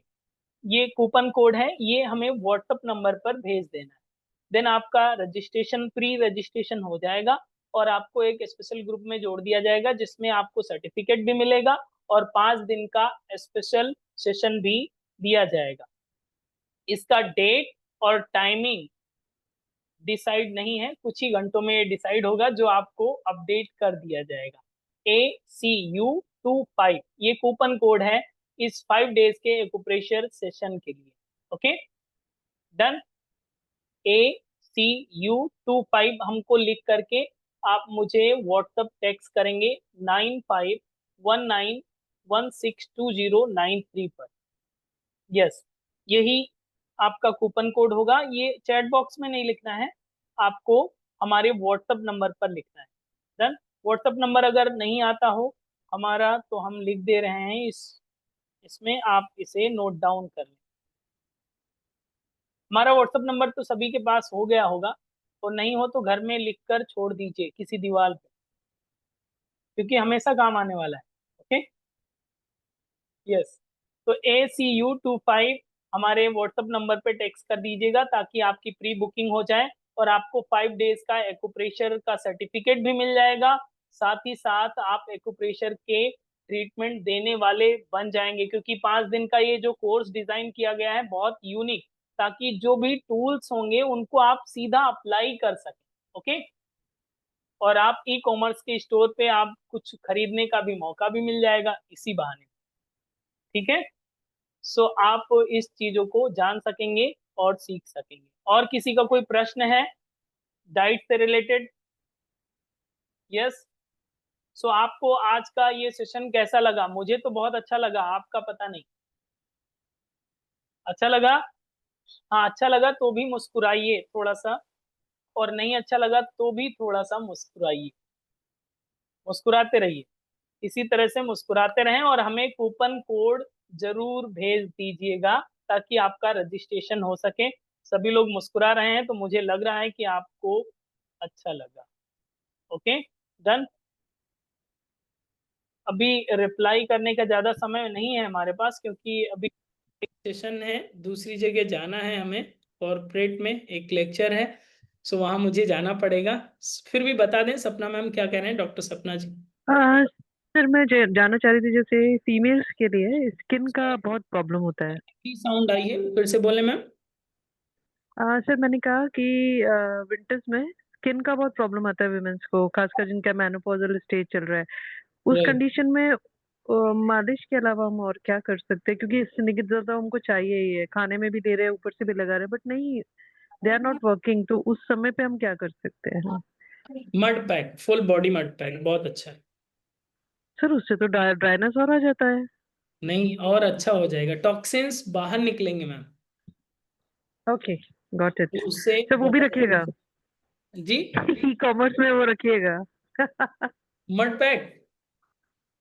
ये कूपन कोड है, ये हमें व्हाट्सएप नंबर पर भेज देना है। देन आपका रजिस्ट्रेशन, प्री रजिस्ट्रेशन हो जाएगा और आपको एक स्पेशल ग्रुप में जोड़ दिया जाएगा, जिसमें आपको सर्टिफिकेट भी मिलेगा और 5 दिन का स्पेशल सेशन भी दिया जाएगा। इसका डेट और टाइमिंग डिसाइड नहीं है, कुछ ही घंटों में ये डिसाइड होगा, जो आपको अपडेट कर दिया जाएगा। ACU25 ये कूपन कोड है इस 5 डेज के एक्यूप्रेशर सेशन के लिए। Okay, done. ACU25 हमको लिख करके आप मुझे व्हाट्सएप टेक्स्ट करेंगे 9519162093 पर। यस, यही आपका कूपन कोड होगा। ये चैट बॉक्स में नहीं लिखना है, आपको हमारे व्हाट्सएप नंबर पर लिखना है। डन। व्हाट्सएप नंबर अगर नहीं आता हो हमारा, तो हम लिख दे रहे हैं इसमें, आप इसे नोट डाउन कर लें। हमारा व्हाट्सएप नंबर तो सभी के पास हो गया होगा, और नहीं हो तो घर में लिखकर छोड़ दीजिए किसी दीवार पे, क्योंकि हमेशा काम आने वाला है। Okay, yes. तो ACU25 हमारे व्हाट्सएप नंबर पे टेक्स्ट कर दीजिएगा, ताकि आपकी प्री बुकिंग हो जाए और आपको 5 डेज का एक्यूप्रेशर का सर्टिफिकेट भी मिल जाएगा। साथ ही साथ आप एक्यूप्रेशर के ट्रीटमेंट देने वाले बन जाएंगे, क्योंकि 5 दिन का ये जो कोर्स डिजाइन किया गया है बहुत यूनिक, ताकि जो भी टूल्स होंगे उनको आप सीधा अप्लाई कर सकें। ओके, और आप ई कॉमर्स के स्टोर पे आप कुछ खरीदने का भी मौका भी मिल जाएगा इसी बहाने। ठीक है, सो आप इस चीजों को जान सकेंगे और सीख सकेंगे। और किसी का कोई प्रश्न है डाइट से रिलेटेड? यस। सो आपको आज का ये सेशन कैसा लगा? मुझे तो बहुत अच्छा लगा, आपका पता नहीं। अच्छा लगा? हाँ, अच्छा लगा तो भी मुस्कुराइए थोड़ा सा, और नहीं अच्छा लगा तो भी थोड़ा सा मुस्कुराइए, मुस्कुराते रहिए। इसी तरह से मुस्कुराते रहें और हमें कूपन कोड जरूर भेज दीजिएगा ताकि आपका रजिस्ट्रेशन हो सके। सभी लोग मुस्कुरा रहे हैं तो मुझे लग रहा है कि आपको अच्छा लगा। Okay, done. अभी रिप्लाई करने का ज्यादा समय नहीं है हमारे पास, क्योंकि अभी एक सेशन है, दूसरी जगह जाना है हमें, कॉर्पोरेट में एक लेक्चर है, सो वहां मुझे जाना पड़ेगा। फिर भी बता दें सपना मैम क्या कह रहे हैं, डॉक्टर सपना जी। सर मैं जानना चाह रही थी, जैसे फीमेल्स के लिए स्किन का बहुत प्रॉब्लम होता है। साउंड आई है, फिर से बोले मैम। सर मैंने कहा कि विंटर्स में स्किन का बहुत प्रॉब्लम आता है विमेंस को, खासकर जिनका मेनोपॉजल स्टेज चल रहा है। उस राइट। कंडीशन में मालिश के अलावा हम और क्या कर सकते हैं, क्योंकि स्निग्धता तो हमको चाहिए ही है, खाने में भी दे रहे हैं ऊपर से भी लगा रहे हैं, बट नहीं, दे आर नॉट वर्किंग, तो उस समय पे हम क्या कर सकते हैं? Mud pack, full body mud pack बहुत अच्छा है। सर उससे तो ड्राइनेस और आ जाता है। नहीं, और अच्छा हो जाएगा, टॉक्सिन्स बाहर निकलेंगे मैम, ओके, गॉट इट। तो उससे सर वो भी बहुत। रखिएगा, जी। ई कॉमर्स में वो रखिएगा। मड पैक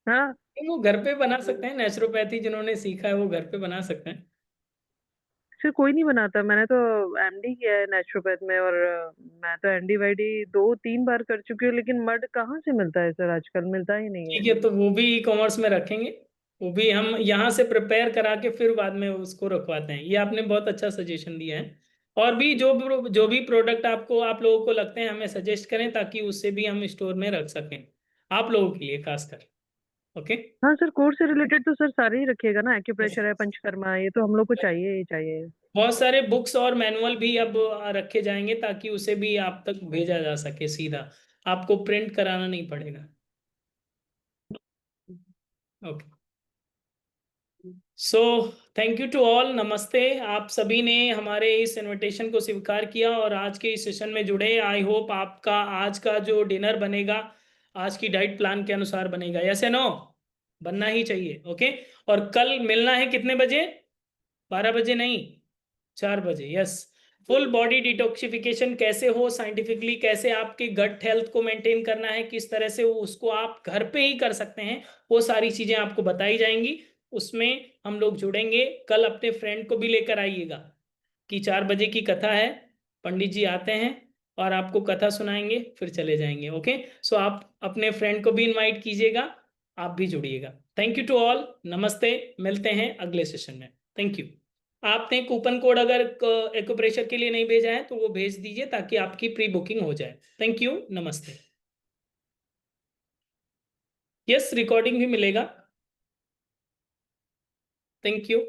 हाँ वो घर पे बना सकते हैं, नेचुरोपैथी जिन्होंने सीखा है वो घर पे बना सकते हैं। सर कोई नहीं बनाता, मैंने तो एमडी किया है नेचुरोपैथ में, और मैं तो एनडी वाईडी 2-3 बार कर चुकी हूँ, लेकिन मड कहाँ से मिलता है सर, आजकल मिलता ही नहीं है। ठीक है, तो वो भी ई कॉमर्स में रखेंगे, वो भी हम यहाँ से प्रिपेयर करा के फिर बाद में उसको रखवाते हैं। ये आपने बहुत अच्छा सजेशन दिया है। और भी जो भी प्रोडक्ट आपको, आप लोगों को लगते हैं, हमें सजेस्ट करें ताकि उससे भी हम स्टोर में रख सकें, आप लोगों के लिए खासकर। ओके। हाँ सर, कोर्स से रिलेटेड तो सर सारे ही रखिएगा ना, एक्यूप्रेशर है, पंचकर्मा है, ये तो हम लोग को चाहिए ही चाहिए। बहुत सारे बुक्स और मैनुअल भी अब रखे जाएंगे ताकि उसे भी आप तक भेजा जा सके सीधा, आपको प्रिंट कराना नहीं पड़ेगा। Okay. So thank you to all, नमस्ते। आप सभी ने हमारे इस इनविटेशन को स्वीकार किया और आज के इस सेशन में जुड़े। आई होप आपका आज का जो डिनर बनेगा आज की डाइट प्लान के अनुसार बनेगा। यस या नो? बनना ही चाहिए। ओके। और कल मिलना है कितने बजे? 12 बजे नहीं, 4 बजे। यस। फुल बॉडी डिटॉक्सिफिकेशन कैसे हो साइंटिफिकली, कैसे आपके गट हेल्थ को मेंटेन करना है, किस तरह से उसको आप घर पे ही कर सकते हैं, वो सारी चीजें आपको बताई जाएंगी। उसमें हम लोग जुड़ेंगे। कल अपने फ्रेंड को भी लेकर आइएगा कि 4 बजे की कथा है, पंडित जी आते हैं और आपको कथा सुनाएंगे, फिर चले जाएंगे। ओके। सो आप अपने फ्रेंड को भी इनवाइट कीजिएगा, आप भी जुड़िएगा। थैंक यू टू ऑल, नमस्ते। मिलते हैं अगले सेशन में। Thank you. आपने कूपन कोड अगर एक्यूप्रेशर के लिए नहीं भेजा है तो वो भेज दीजिए ताकि आपकी प्री बुकिंग हो जाए। थैंक यू, नमस्ते। यस, रिकॉर्डिंग भी मिलेगा। Thank you.